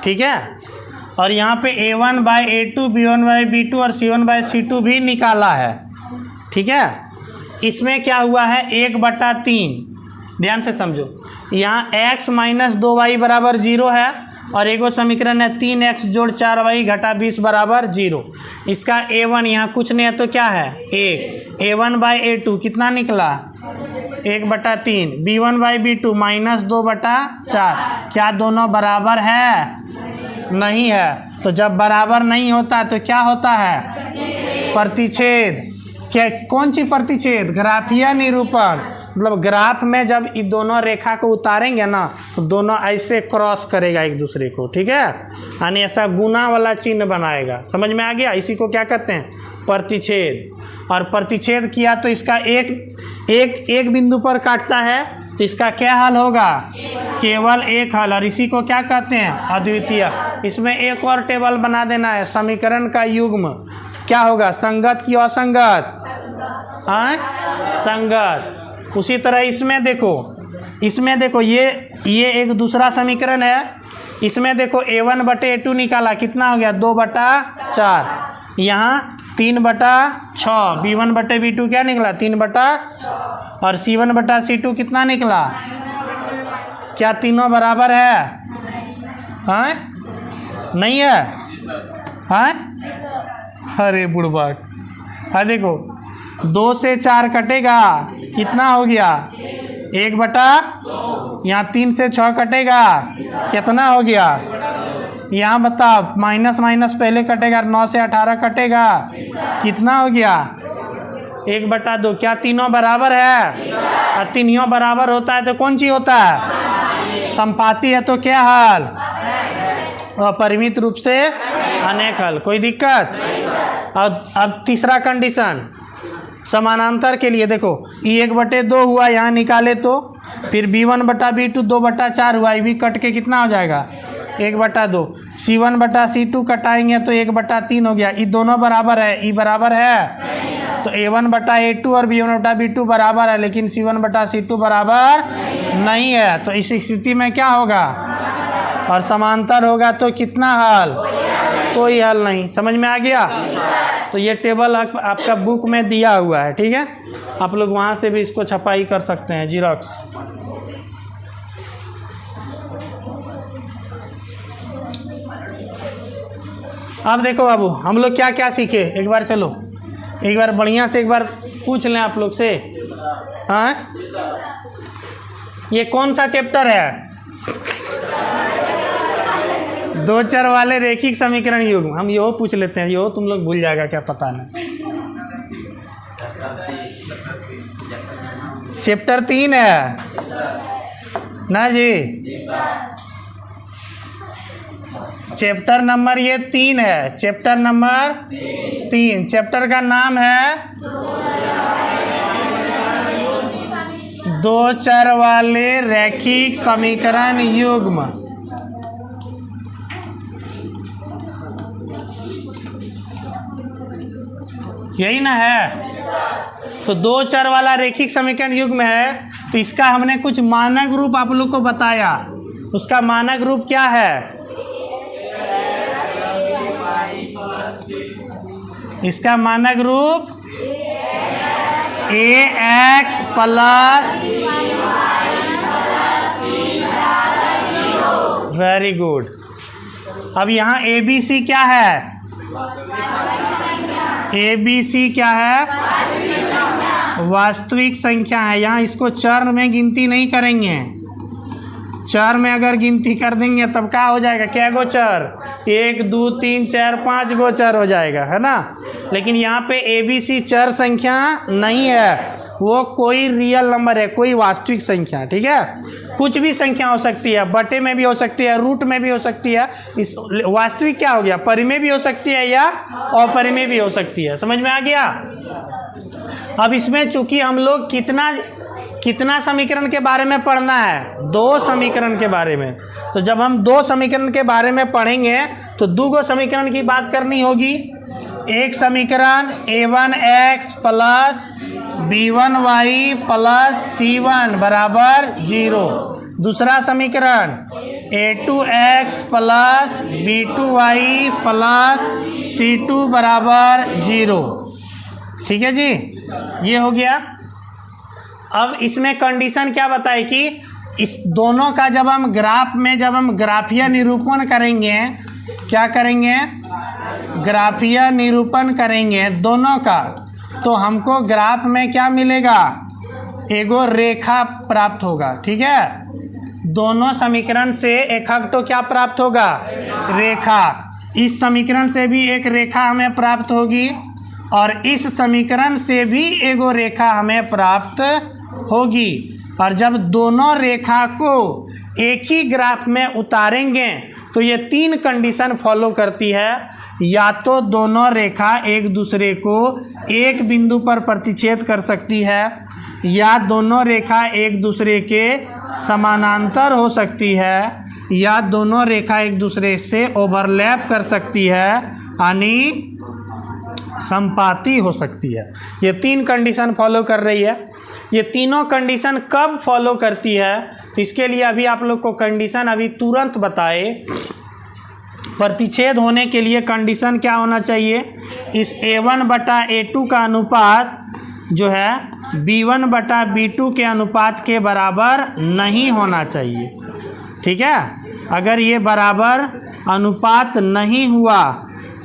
ठीक है, और यहाँ पे a1/a2, b1/b2 और c1/c2 भी निकाला है, ठीक है। इसमें क्या हुआ है? 1/3। ध्यान से समझो, यहाँ x - 2y बराबर 0 है, और एगो समीकरण है 3x + 4y - 20 बराबर 0। इसका a1 यहाँ कुछ नहीं है तो क्या है? 1। a1/a2 कितना निकला? 1/3। b1/b2 -2/4। क्या दोनों बराबर है? नहीं है। तो जब बराबर नहीं होता तो क्या होता है? प्रतिच्छेद। क्या? कौन सी प्रतिच्छेद? ग्राफीय निरूपण। मतलब ग्राफ में जब ये दोनों रेखा को उतारेंगे ना, तो दोनों ऐसे क्रॉस करेगा एक दूसरे को, ठीक है, यानी ऐसा गुना वाला चिन्ह बनाएगा। समझ में आ गया? इसी को क्या कहते हैं? प्रतिच्छेद। और प्रतिच्छेद किया तो इसका एक बिंदु पर काटता है, तो इसका क्या हल होगा? केवल एक हल। और इसी को क्या कहते हैं? अद्वितीय। इसमें एक और टेबल बना देना है, समीकरण का युग्म क्या होगा? संगत की असंगत? हाँ, संगत। उसी तरह इसमें देखो ये एक दूसरा समीकरण है। इसमें देखो a1/a2 निकाला, कितना हो गया? 2/4। यहाँ 3/6। b1/b2 क्या निकला? 3/, और c1/c2 कितना निकला? क्या तीनों बराबर है? हाँ, नहीं है? हाँ, अरे बुड़बक। हाँ देखो, 2 से 4 कटेगा, कितना हो गया? 1/, यहाँ 3 से 6 कटेगा, कितना हो गया? यहाँ बताओ, माइनस माइनस पहले कटेगा, 9 से 18 कटेगा, कितना हो गया? 1/2। क्या तीनों बराबर है? और तीनों बराबर होता है तो कौन सी होता है? संपाती है तो क्या हल? अपरिमित रूप से अनेक हल। कोई दिक्कत? अब तीसरा कंडीशन समानांतर के लिए देखो, ये 1/2 हुआ, यहाँ निकाले तो फिर b1/b2 2/4 हुआ, ये भी कट के कितना हो जाएगा? 1/2। c1/c2 कटाएंगे तो 1/3 हो गया। ये दोनों बराबर है, ये बराबर है, तो a1/a2 और b1/b2 बराबर है, लेकिन c1/c2 बराबर नहीं है। तो इस स्थिति में क्या होगा? और समांतर होगा तो कितना हल? कोई हल नहीं। समझ में आ गया? तो ये टेबल आपका बुक में दिया हुआ है, ठीक है, आप लोग वहाँ से भी इसको छपाई कर सकते हैं, जीरोक्स। अब देखो बाबू, हम लोग क्या क्या सीखे, एक बार चलो, एक बार बढ़िया से एक बार पूछ लें आप लोग से। हाँ, ये कौन सा चैप्टर है? दो चर वाले रेखिक समीकरण युग्म। हम यो पूछ लेते हैं, यो तुम लोग भूल जाएगा क्या पता नहीं। चैप्टर 3 है ना जी, चैप्टर नंबर ये 3 है, चैप्टर नंबर 3। चैप्टर का नाम है दो चर वाले रैखिक समीकरण युग्म। यही ना है? तो दो चर वाला रैखिक समीकरण युग्म है, तो इसका हमने कुछ मानक रूप आप लोग को बताया। उसका मानक रूप क्या है? इसका मानक रूप ax प्लस, वेरी गुड। अब यहाँ ABC क्या है? ABC क्या है? वास्तविक संख्या है। यहाँ इसको चर में गिनती नहीं करेंगे। चर में अगर गिनती कर देंगे तब क्या हो जाएगा? क्या गोचर? 1 2 3 4 5 गोचर हो जाएगा, है ना। लेकिन यहाँ पे ABC चर संख्या नहीं है, वो कोई रियल नंबर है, कोई वास्तविक संख्या। ठीक है, कुछ भी संख्या हो सकती है, बटे में भी हो सकती है, रूट में भी हो सकती है। इस वास्तविक क्या हो गया? परिमेय भी हो सकती है या अपरिमेय भी हो सकती है। समझ में आ गया? अब इसमें चूंकि हम लोग कितना समीकरण के बारे में पढ़ना है? 2 समीकरण के बारे में। तो जब हम 2 समीकरण के बारे में पढ़ेंगे तो 2 समीकरण की बात करनी होगी। एक समीकरण a1x plus b1y plus c1 बराबर 0। दूसरा समीकरण a2x plus b2y plus c2 बराबर 0। ठीक है जी, ये हो गया। अब इसमें कंडीशन क्या बताए कि इस दोनों का जब हम ग्राफीय निरूपण करेंगे, क्या करेंगे? ग्राफीय निरूपण करेंगे दोनों का, तो हमको ग्राफ में क्या मिलेगा? एगो रेखा प्राप्त होगा। ठीक है, दोनों समीकरण से एक तो क्या प्राप्त होगा? रेखा। इस समीकरण से भी एक रेखा हमें प्राप्त होगी और इस समीकरण से भी एगो रेखा हमें प्राप्त होगी। और जब दोनों रेखा को एक ही ग्राफ में उतारेंगे तो ये 3 कंडीशन फॉलो करती है। या तो दोनों रेखा एक दूसरे को एक बिंदु पर प्रतिच्छेद कर सकती है, या दोनों रेखा एक दूसरे के समानांतर हो सकती है, या दोनों रेखा एक दूसरे से ओवरलैप कर सकती है, यानी संपाती हो सकती है। ये 3 कंडीशन फॉलो कर रही है। ये तीनों कंडीशन कब फॉलो करती है? तो इसके लिए अभी आप लोग को कंडीशन अभी तुरंत बताए। प्रतिच्छेद होने के लिए कंडीशन क्या होना चाहिए? इस a1 बटा a2 का अनुपात जो है b1 बटा b2 के अनुपात के बराबर नहीं होना चाहिए। ठीक है, अगर ये बराबर अनुपात नहीं हुआ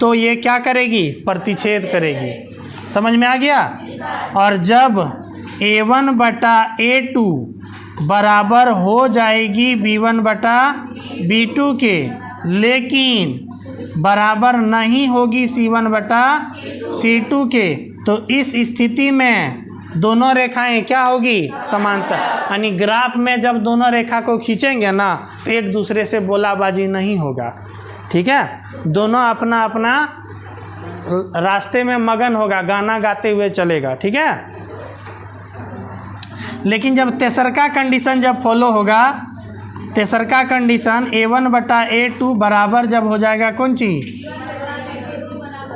तो ये क्या करेगी? प्रतिच्छेद करेगी। समझ में आ गया? और जब a1 बटा a2 बराबर हो जाएगी b1 बटा b2 के, लेकिन बराबर नहीं होगी c1 बटा c2 के, तो इस स्थिति में दोनों रेखाएं क्या होगी? समांतर। यानी ग्राफ में जब दोनों रेखा को खींचेंगे ना तो एक दूसरे से बोलाबाजी नहीं होगा। ठीक है, दोनों अपना अपना रास्ते में मगन होगा, गाना गाते हुए चलेगा। ठीक है, लेकिन जब तेसरका कंडीशन जब फॉलो होगा, तेसरका कंडीशन a1 बटा a2 बराबर जब हो जाएगा कौन चीज?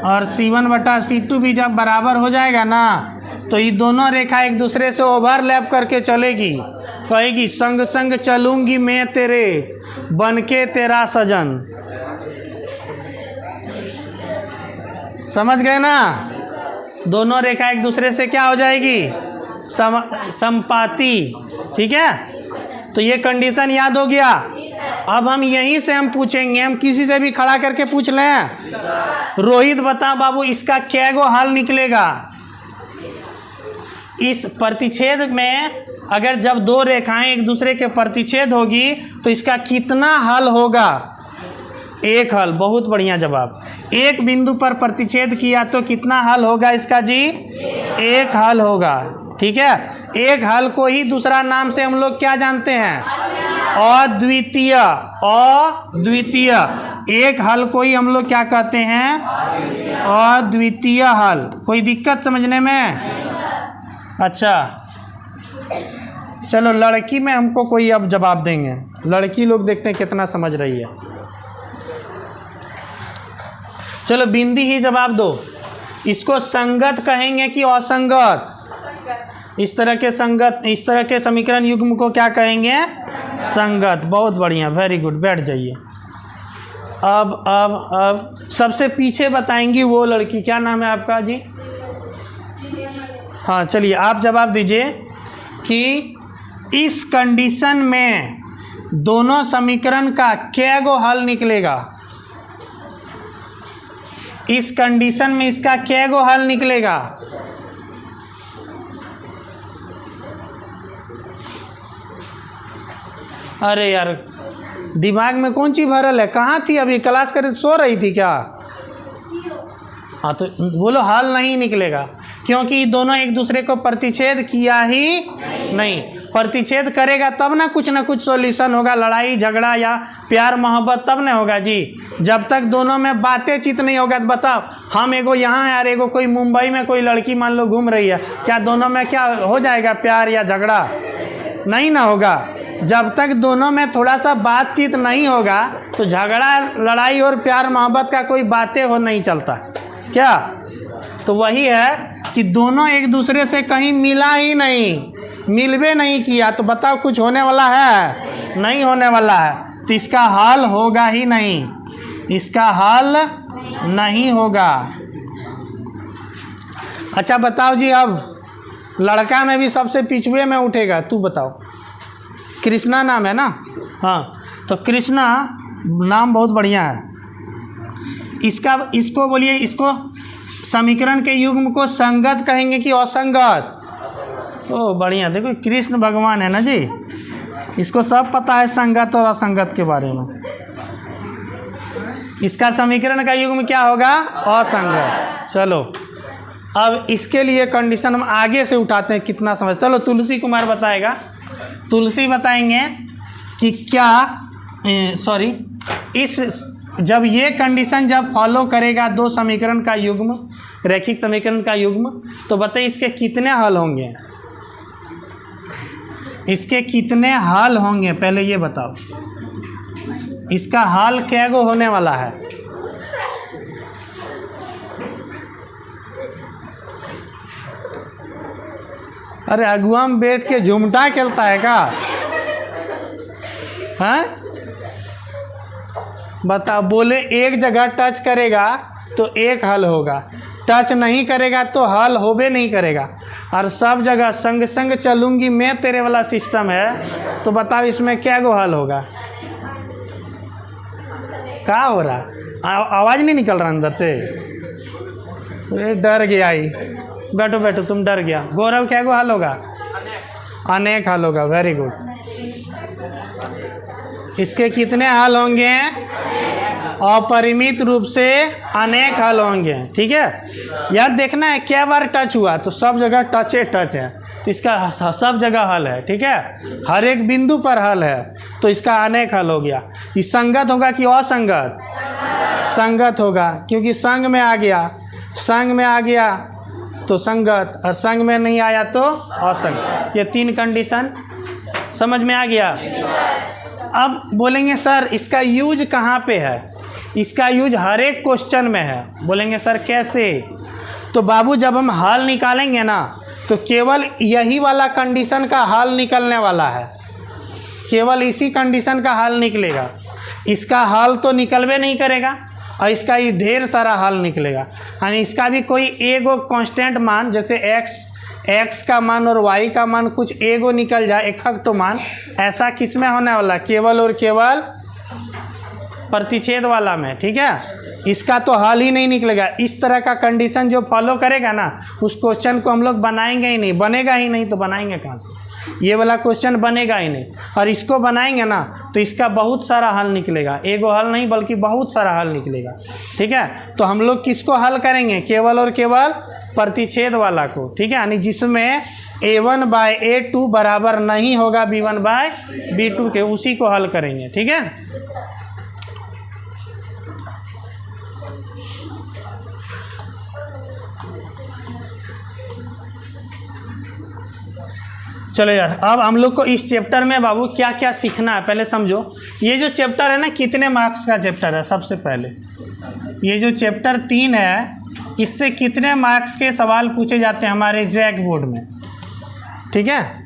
और c1 बटा c2 भी जब बराबर हो जाएगा ना, तो ये दोनों रेखा एक दूसरे से ओवरलैप करके चलेगी। कहेगी संग संग चलूंगी मैं तेरे, बनके तेरा सजन। समझ गए ना? दोनों रेखा एक दूसरे से क्या हो जाएगी? संपाती। ठीक है, तो ये कंडीशन याद हो गया। अब हम यहीं से हम पूछेंगे, हम किसी से भी खड़ा करके पूछ लें। रोहित बता बाबू, इसका क्या गो हल निकलेगा? इस प्रतिच्छेद में अगर जब दो रेखाएं एक दूसरे के प्रतिच्छेद होगी तो इसका कितना हल होगा? एक हल। बहुत बढ़िया जवाब। एक बिंदु पर प्रतिच्छेद किया तो कितना हल होगा इसका जी? एक हल होगा। ठीक है, एक हल को ही दूसरा नाम से हम लोग क्या जानते हैं? अद्वितीय। अद्वितीय। एक हल को ही हम लोग क्या कहते हैं? अद्वितीय हल। कोई दिक्कत समझने में? अच्छा चलो, लड़की में हमको कोई अब जवाब देंगे। लड़की लोग देखते हैं कितना समझ रही है। चलो बिंदी ही जवाब दो। इसको संगत कहेंगे कि असंगत? इस तरह के समीकरण युग्म को क्या कहेंगे? संगत। बहुत बढ़िया, वेरी गुड, बैठ जाइए। अब सबसे पीछे बताएंगी वो लड़की, क्या नाम है आपका जी? हाँ चलिए, आप जवाब दीजिए कि इस कंडीशन में दोनों समीकरण का क्या गो हल निकलेगा? इस कंडीशन में इसका क्या गो हल निकलेगा? अरे यार, दिमाग में कौन चीज भरल है? कहाँ थी अभी? क्लास कर सो रही थी क्या? हाँ तो बोलो, हल नहीं निकलेगा क्योंकि दोनों एक दूसरे को प्रतिच्छेद किया ही नहीं। प्रतिच्छेद करेगा तब ना कुछ सॉल्यूशन होगा, लड़ाई झगड़ा या प्यार मोहब्बत तब ना होगा जी। जब तक दोनों में बातें चित नहीं होगा तो बताओ, हम एगो यहाँ है और एगो कोई मुंबई में कोई लड़की मान लो घूम रही है, क्या दोनों में क्या हो जाएगा प्यार या झगड़ा? नहीं ना होगा। जब तक दोनों में थोड़ा सा बातचीत नहीं होगा तो झगड़ा लड़ाई और प्यार मोहब्बत का कोई बातें हो नहीं चलता क्या? तो वही है कि दोनों एक दूसरे से कहीं मिला ही नहीं, मिलवे नहीं किया, तो बताओ कुछ होने वाला है? नहीं होने वाला है। तो इसका हल होगा ही नहीं, इसका हल नहीं होगा। अच्छा बताओ जी, अब लड़का में भी सबसे पिछुए में उठेगा, तू बताओ। कृष्णा नाम है ना? हाँ, तो कृष्णा नाम बहुत बढ़िया है। इसको बोलिए, इसको समीकरण के युग्म को संगत कहेंगे कि असंगत? ओ बढ़िया, देखो कृष्ण भगवान है ना जी, इसको सब पता है संगत और असंगत के बारे में। इसका समीकरण का युग्म क्या होगा? असंगत। चलो अब इसके लिए कंडीशन हम आगे से उठाते हैं, कितना समझ। चलो तुलसी कुमार बताएगा। तुलसी बताएंगे कि क्या जब ये कंडीशन जब फॉलो करेगा दो समीकरण का युग्म, रैखिक समीकरण का युग्म, तो बताइए इसके कितने हल होंगे? इसके कितने हल होंगे पहले ये बताओ। इसका हल क्या गो होने वाला है? अरे अगुआ में बैठ के झुमटा खेलता है क्या? हाँ बताओ। बोले एक जगह टच करेगा तो एक हल होगा, टच नहीं करेगा तो हल होबे नहीं करेगा। और सब जगह संग संग चलूंगी मैं तेरे वाला सिस्टम है, तो बताओ इसमें क्या गो हल होगा? क्या हो रहा? आवाज़ नहीं निकल रहा अंदर से? अरे डर गया ही। बैठो बैठो, तुम डर गया। गौरव क्या गो हल होगा? अनेक हल होगा। Very good. इसके कितने हल होंगे? अपरिमित रूप से अनेक हल होंगे। ठीक है यार, देखना है क्या बार टच हुआ, तो सब जगह टच है, तो इसका सब जगह हल है। ठीक है, हर एक बिंदु पर हल है, तो इसका अनेक हल हो गया। ये संगत होगा कि असंगत? संगत होगा, क्योंकि संग में आ गया, संग में आ गया तो संगत, और संग में नहीं आया तो असंगत। ये तीन कंडीशन समझ में आ गया। अब बोलेंगे सर इसका यूज कहाँ पे है? इसका यूज हर एक क्वेश्चन में है। बोलेंगे सर कैसे? तो बाबू जब हम हल निकालेंगे ना, तो केवल यही वाला कंडीशन का हल निकलने वाला है, केवल इसी कंडीशन का हल निकलेगा। इसका हल तो निकलवे नहीं करेगा, और इसका ही ढेर सारा हल निकलेगा। यानी इसका भी कोई एगो कांस्टेंट मान, जैसे एक्स का मान और वाई का मान कुछ एगो निकल जाए, एकक तो मान, ऐसा किस में होने वाला? केवल और केवल प्रतिच्छेद वाला में, ठीक है। इसका तो हल ही नहीं निकलेगा। इस तरह का कंडीशन जो फॉलो करेगा ना, उस क्वेश्चन को हम लोग बनाएंगे ही नहीं, बनेगा ही नहीं, तो बनाएंगे कहाँ से? ये वाला क्वेश्चन बनेगा ही नहीं। और इसको बनाएंगे ना तो इसका बहुत सारा हल निकलेगा, एगो हल नहीं बल्कि बहुत सारा हल निकलेगा, ठीक है। तो हम लोग किसको हल करेंगे? केवल और केवल प्रतिच्छेद वाला को, ठीक है, यानी जिसमें a1/a2 बराबर नहीं होगा b1/b2 के, उसी को हल करेंगे, ठीक है। चलो यार, अब हम लोग को इस चैप्टर में बाबू क्या क्या सीखना है पहले समझो। ये जो चैप्टर है ना, कितने मार्क्स का चैप्टर है? सबसे पहले ये जो चैप्टर 3 है, इससे कितने मार्क्स के सवाल पूछे जाते हैं हमारे जैक बोर्ड में, ठीक है।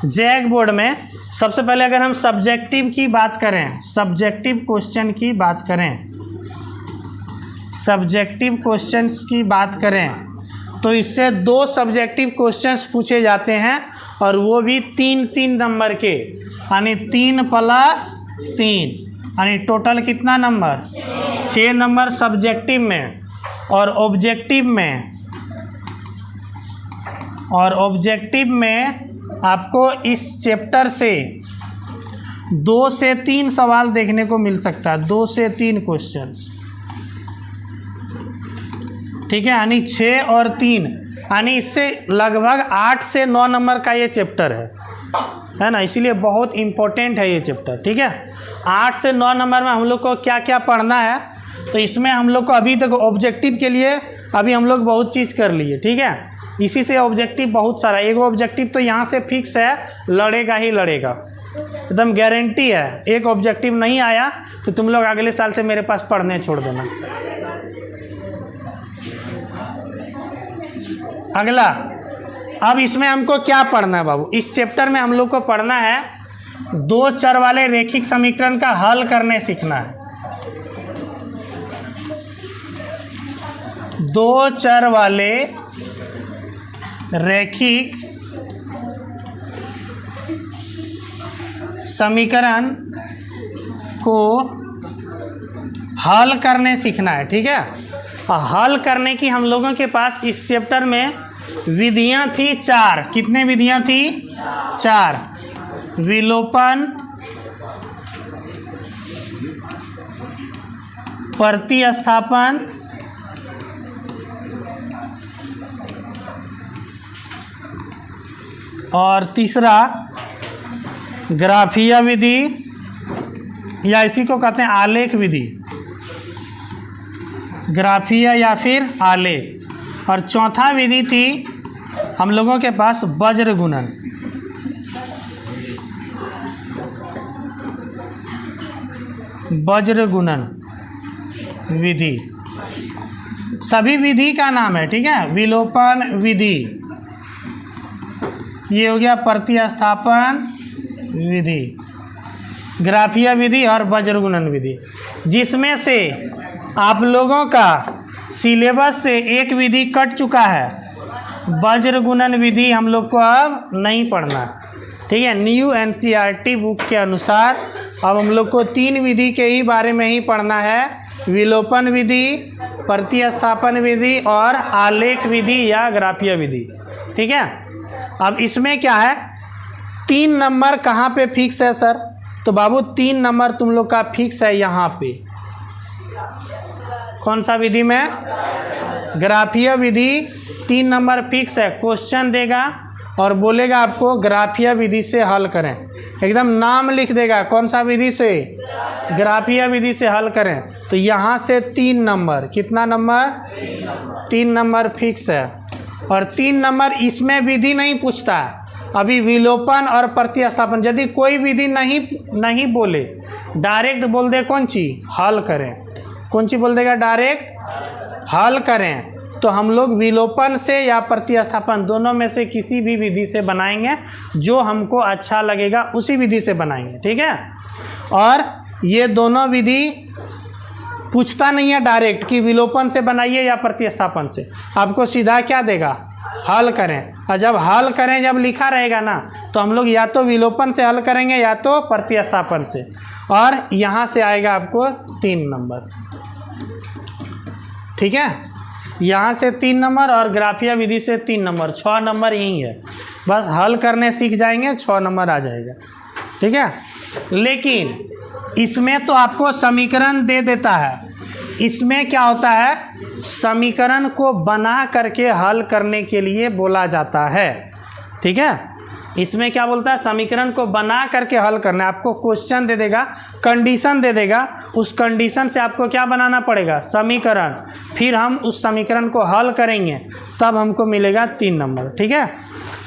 जैक बोर्ड में सबसे पहले अगर हम सब्जेक्टिव की बात करें, सब्जेक्टिव क्वेश्चन की बात करें, सब्जेक्टिव क्वेश्चंस की बात करें, तो इससे 2 सब्जेक्टिव क्वेश्चंस पूछे जाते हैं, और वो भी 3-3 नंबर के, यानी 3 + 3, यानी टोटल कितना नंबर? 6 नंबर सब्जेक्टिव में। और ऑब्जेक्टिव में आपको इस चैप्टर से 2 से 3 सवाल देखने को मिल सकता है, 2 से 3 क्वेश्चन, ठीक है, यानी 6 और 3, यानी इससे लगभग 8 से 9 नंबर का ये चैप्टर है ना, इसीलिए बहुत इम्पोर्टेंट है ये चैप्टर, ठीक है। 8 से 9 नंबर में हम लोग को क्या क्या पढ़ना है, तो इसमें हम लोग को अभी तक ऑब्जेक्टिव के लिए अभी हम लोग बहुत चीज़ कर लिए, ठीक है। इसी से ऑब्जेक्टिव बहुत सारा, एक ऑब्जेक्टिव तो यहाँ से फिक्स है, लड़ेगा ही लड़ेगा, एकदम गारंटी है। एक ऑब्जेक्टिव नहीं आया तो तुम लोग अगले साल से मेरे पास पढ़ने छोड़ देना। अगला, अब इसमें हमको क्या पढ़ना है बाबू? इस चैप्टर में हम लोग को पढ़ना है 2 चर वाले रैखिक समीकरण का हल करने सीखना है। 2 चर वाले रैखिक समीकरण को हल करने सीखना है, ठीक है। और हल करने की हम लोगों के पास इस चैप्टर में विधियां थी 4। कितने विधियां थी? 4। विलोपन, प्रतिस्थापन, और तीसरा ग्राफीय विधि, या इसी को कहते हैं आलेख विधि, ग्राफीय या फिर आलेख। और चौथा विधि थी हम लोगों के पास वज्र गुणन। वज्र गुणन विधि सभी विधि का नाम है, ठीक है। विलोपन विधि, ये हो गया प्रतिस्थापन विधि, ग्राफीय विधि और वज्र गुणन विधि, जिसमें से आप लोगों का सिलेबस से एक विधि कट चुका है। वज्र गुणन विधि हम लोग को अब नहीं पढ़ना, ठीक है। न्यू NCERT बुक के अनुसार अब हम लोग को 3 विधि के ही बारे में ही पढ़ना है, विलोपन विधि, प्रतिस्थापन विधि और आलेख विधि या ग्राफीय विधि, ठीक है। अब इसमें क्या है, 3 नंबर कहाँ पे फिक्स है सर? तो बाबू 3 नंबर तुम लोग का फिक्स है यहाँ पे। कौन सा विधि में? ग्राफीय विधि 3 नंबर फिक्स है। क्वेश्चन देगा और बोलेगा आपको ग्राफीय विधि से हल करें, एकदम नाम लिख देगा कौन सा विधि से, ग्राफीय विधि से हल करें। तो यहाँ से 3 नंबर, कितना नंबर? 3 नंबर फिक्स है। और 3 नंबर इसमें विधि नहीं पूछता है, अभी विलोपन और प्रतिस्थापन। यदि कोई विधि नहीं बोले, डायरेक्ट बोल दे कौन चीज, हल करें, कौन सी बोल देगा, डायरेक्ट हल करें, तो हम लोग विलोपन से या प्रतिस्थापन दोनों में से किसी भी विधि से बनाएंगे, जो हमको अच्छा लगेगा उसी विधि से बनाएंगे, ठीक है। और ये दोनों विधि पूछता नहीं है डायरेक्ट कि विलोपन से बनाइए या प्रतिस्थापन से, आपको सीधा क्या देगा, हल करें। और जब हल करें जब लिखा रहेगा ना, तो हम लोग या तो विलोपन से हल करेंगे या तो प्रतिस्थापन से। और यहाँ से आएगा आपको 3 नंबर। ठीक है, यहाँ से 3 नंबर और ग्राफिया विधि से 3 नंबर, 6 नंबर यही है। बस हल करने सीख जाएंगे 6 नंबर आ जाएगा। ठीक है, लेकिन इसमें तो आपको समीकरण दे देता है। इसमें क्या होता है, समीकरण को बना करके हल करने के लिए बोला जाता है। ठीक है, इसमें क्या बोलता है, समीकरण को बना करके हल करना है। आपको क्वेश्चन दे देगा, कंडीशन दे देगा, उस कंडीशन से आपको क्या बनाना पड़ेगा, समीकरण। फिर हम उस समीकरण को हल करेंगे, तब हमको मिलेगा 3 नंबर। ठीक है,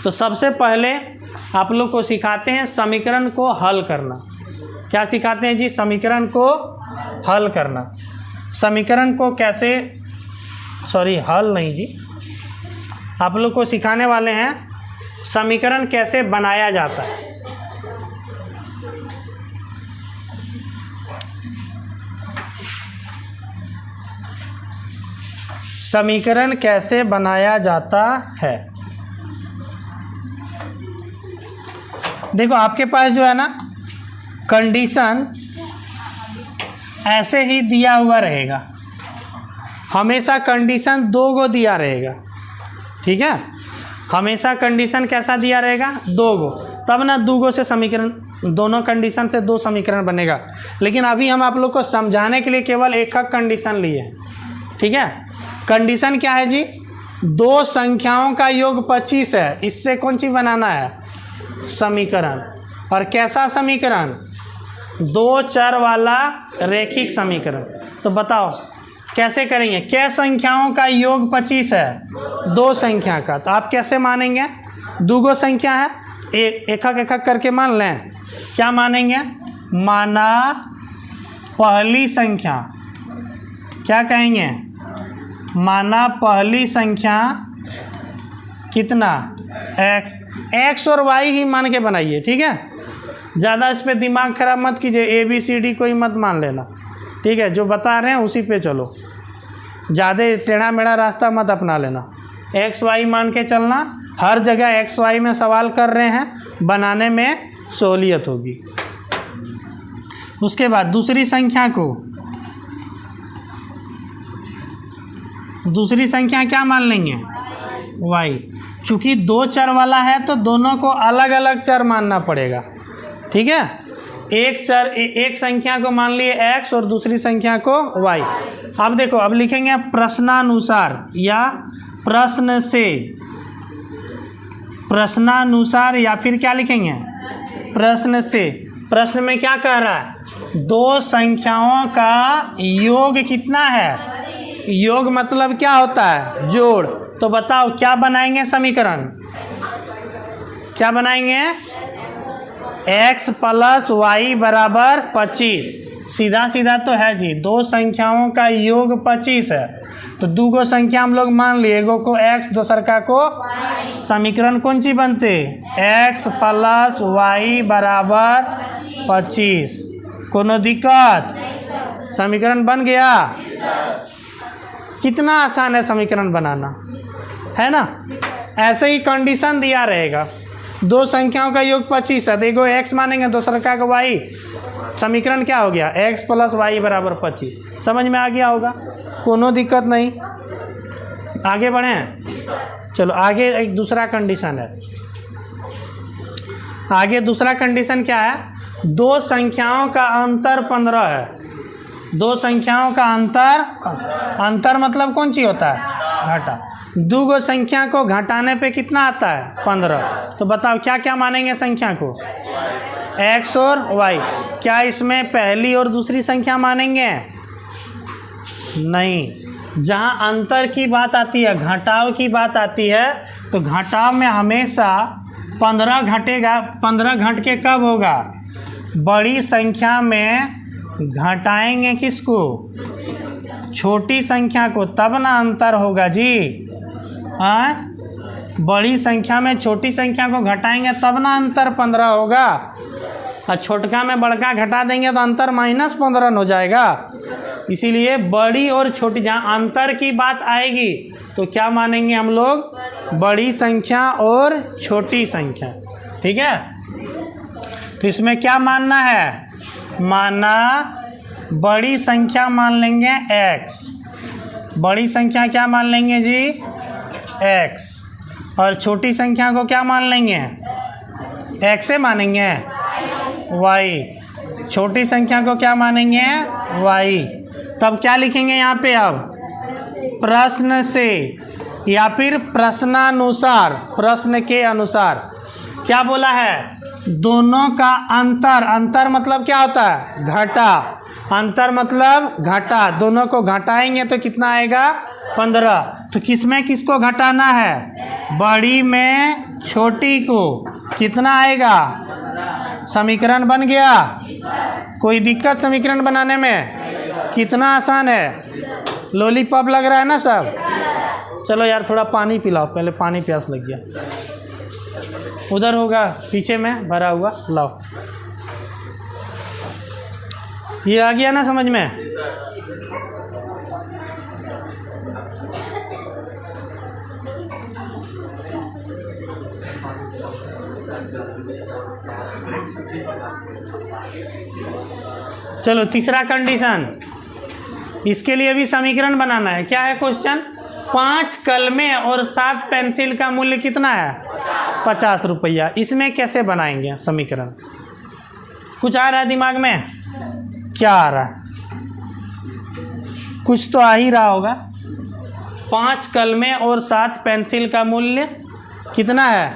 तो सबसे पहले आप लोग को सिखाते हैं समीकरण को हल करना। क्या सिखाते हैं जी, समीकरण को हल करना। समीकरण को कैसे, हल नहीं जी, आप लोग को सिखाने वाले हैं समीकरण कैसे बनाया जाता है। समीकरण कैसे बनाया जाता है। देखो आपके पास जो है ना, कंडीशन ऐसे ही दिया हुआ रहेगा, हमेशा कंडीशन 2 गो दिया रहेगा। ठीक है, हमेशा कंडीशन कैसा दिया रहेगा, 2 गो, तब ना 2 गो से समीकरण, दोनों कंडीशन से 2 समीकरण बनेगा। लेकिन अभी हम आप लोग को समझाने के लिए केवल एक कंडीशन लिए हैं। ठीक है, कंडीशन क्या है जी, 2 संख्याओं का योग 25 है, इससे कौन सी बनाना है, समीकरण। और कैसा समीकरण, 2 चर वाला रैखिक समीकरण। तो बताओ कैसे करेंगे, क्या संख्याओं का योग 25 है, 2 संख्या का, तो आप कैसे मानेंगे, 2 गो संख्या है, एक एक करके मान लें। क्या मानेंगे, माना पहली संख्या, क्या कहेंगे, माना पहली संख्या कितना, x और y ही मान के बनाइए। ठीक है, ज़्यादा इस पर दिमाग खराब मत कीजिए, ABCD कोई मत मान लेना। ठीक है, जो बता रहे हैं उसी पे चलो, ज़्यादा टेढ़ा मेढ़ा रास्ता मत अपना लेना। XY मान के चलना, हर जगह XY में सवाल कर रहे हैं, बनाने में सहूलियत होगी। उसके बाद दूसरी संख्या क्या मान लेंगे, Y। चूँकि 2 चर वाला है तो दोनों को अलग अलग चर मानना पड़ेगा। ठीक है, एक संख्या को मान लिए x और दूसरी संख्या को y। अब देखो, अब लिखेंगे प्रश्नानुसार या प्रश्नानुसार या फिर क्या लिखेंगे, प्रश्न से। प्रश्न में क्या कह रहा है, 2 संख्याओं का योग कितना है, योग मतलब क्या होता है, जोड़। तो बताओ क्या बनाएंगे समीकरण, क्या बनाएंगे, x + y बराबर 25। सीधा सीधा तो है जी, 2 संख्याओं का योग 25 है, तो 2 गो संख्या हम लोग मान लिए, एगो को x दूसर का को y। समीकरण कौन सी बनते, x + y बराबर 25। कोनो दिक्कत, समीकरण बन गया। कितना आसान है समीकरण बनाना, है ना। ऐसे ही कंडीशन दिया रहेगा, 2 संख्याओं का योग 25 है, देखो x मानेंगे दूसरा का y। समीकरण क्या हो गया, x + y बराबर 25। समझ में आ गया होगा, कोनो दिक्कत नहीं। आगे बढ़ें, चलो आगे एक दूसरा कंडीशन है। आगे दूसरा कंडीशन क्या है, 2 संख्याओं का अंतर 15 है। 2 संख्याओं का अंतर मतलब कौन सी होता है, घटा। 2 गो संख्या को घटाने पे कितना आता है, 15। तो बताओ क्या क्या मानेंगे संख्या को, x और y। क्या इसमें पहली और दूसरी संख्या मानेंगे, नहीं। जहाँ अंतर की बात आती है, घटाव की बात आती है, तो घटाव में हमेशा 15 घटेगा। 15 घट के कब होगा, बड़ी संख्या में घटाएंगे किसको, छोटी संख्या को, तब ना अंतर होगा जी। बड़ी संख्या में छोटी संख्या को घटाएंगे तब ना अंतर 15 होगा, और छोटका में बड़का घटा देंगे तो अंतर -15 हो जाएगा। इसीलिए बड़ी और छोटी, जहाँ अंतर की बात आएगी तो क्या मानेंगे हम लोग, बड़ी संख्या और छोटी संख्या। ठीक है, तो इसमें क्या मानना है, माना बड़ी संख्या मान लेंगे x, बड़ी संख्या क्या मान लेंगे जी x, और छोटी संख्या को क्या मान लेंगे x से मानेंगे y, छोटी संख्या को क्या मानेंगे y। तब क्या लिखेंगे यहाँ पे अब प्रश्न से या फिर प्रश्नानुसार, प्रश्न के अनुसार क्या बोला है दोनों का अंतर, अंतर मतलब क्या होता है घटा, अंतर मतलब घटा, दोनों को घटाएंगे तो कितना आएगा 15। तो किस में किसको घटाना है बड़ी में छोटी को, कितना आएगा समीकरण बन गया। कोई दिक्कत समीकरण बनाने में, कितना आसान है, लॉलीपॉप लग रहा है ना सब। चलो यार थोड़ा पानी पिलाओ, पहले पानी प्यास लग गया। उधर होगा पीछे में भरा हुआ, लाओ। ये आ गया ना समझ में। चलो तीसरा कंडीशन, इसके लिए भी समीकरण बनाना है। क्या है क्वेश्चन, 5 कलमें और 7 पेंसिल का मूल्य कितना है 50 रुपया। इसमें कैसे बनाएंगे समीकरण, कुछ आ रहा है दिमाग में, क्या आ रहा है, कुछ तो आ ही रहा होगा। 5 कलमें और 7 पेंसिल का मूल्य कितना है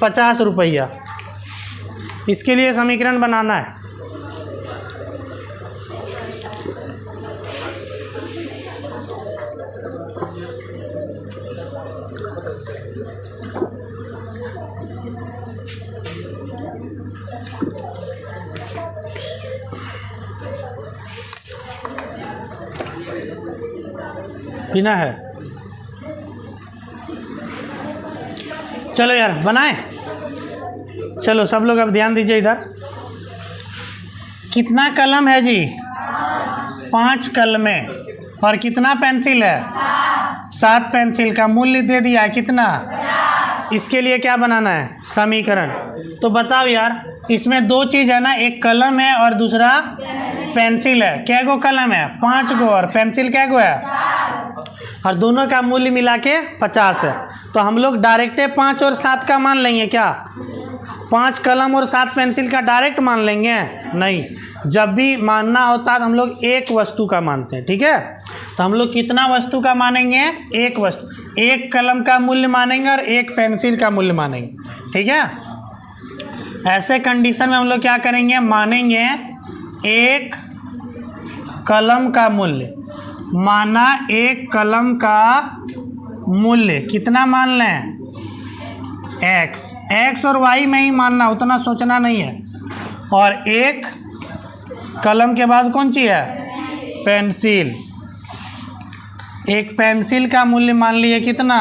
50 रुपया। इसके लिए समीकरण बनाना है। पीना है, चलो यार बनाए। चलो सब लोग अब ध्यान दीजिए इधर। कितना कलम है जी 5 कलमें, और कितना पेंसिल है 7 पेंसिल का मूल्य दे दिया है कितना। इसके लिए क्या बनाना है समीकरण। तो बताओ यार, इसमें 2 चीज़ है ना, एक कलम है और दूसरा पेंसिल है। क्या गो कलम है 5 गो, और पेंसिल क्या गो है, और दोनों का मूल्य मिला के 50 है। तो हम लोग डायरेक्ट 5 और 7 का मान लेंगे क्या, 5 कलम और 7 पेंसिल का डायरेक्ट मान लेंगे नहीं। जब भी मानना होता है तो हम लोग एक वस्तु का मानते हैं, ठीक है। तो हम लोग कितना वस्तु का मानेंगे, एक वस्तु, एक कलम का मूल्य मानेंगे और एक पेंसिल का मूल्य मानेंगे, ठीक है। ऐसे कंडीशन में हम लोग क्या करेंगे, मानेंगे एक कलम का मूल्य, माना एक कलम का मूल्य कितना मान लें x और y में ही मानना, उतना सोचना नहीं है। और एक कलम के बाद कौन सी है पेंसिल, एक पेंसिल का मूल्य मान लिए कितना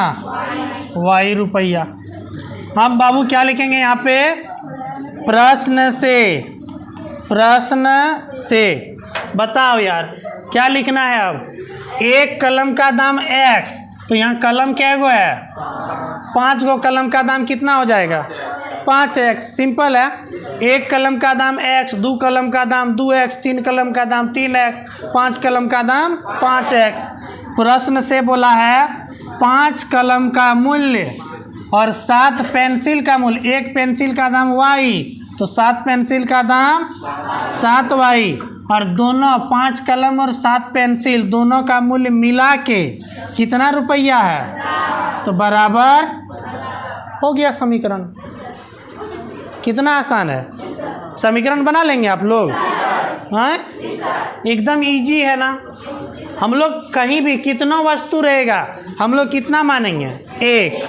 y रुपया। हम बाबू क्या लिखेंगे यहाँ पे, प्रश्न से, प्रश्न से बताओ यार क्या लिखना है। अब एक कलम का दाम x, तो यहाँ कलम क्या गो है 5 गो, कलम का दाम कितना हो जाएगा 5x, सिंपल है। एक कलम का दाम x, 2 कलम का दाम 2x, 3 कलम का दाम 3x, 5 कलम का दाम 5x। प्रश्न से बोला है 5 कलम का मूल्य और 7 पेंसिल का मूल्य, एक पेंसिल का दाम y, तो 7 पेंसिल का दाम 7y, और दोनों 5 कलम और 7 पेंसिल दोनों का मूल्य मिला के कितना रुपया है, तो बराबर हो गया समीकरण। कितना आसान है, समीकरण बना लेंगे आप लोग, हाँ एकदम इजी है ना। हम लोग कहीं भी कितना वस्तु रहेगा हम लोग कितना मानेंगे एक,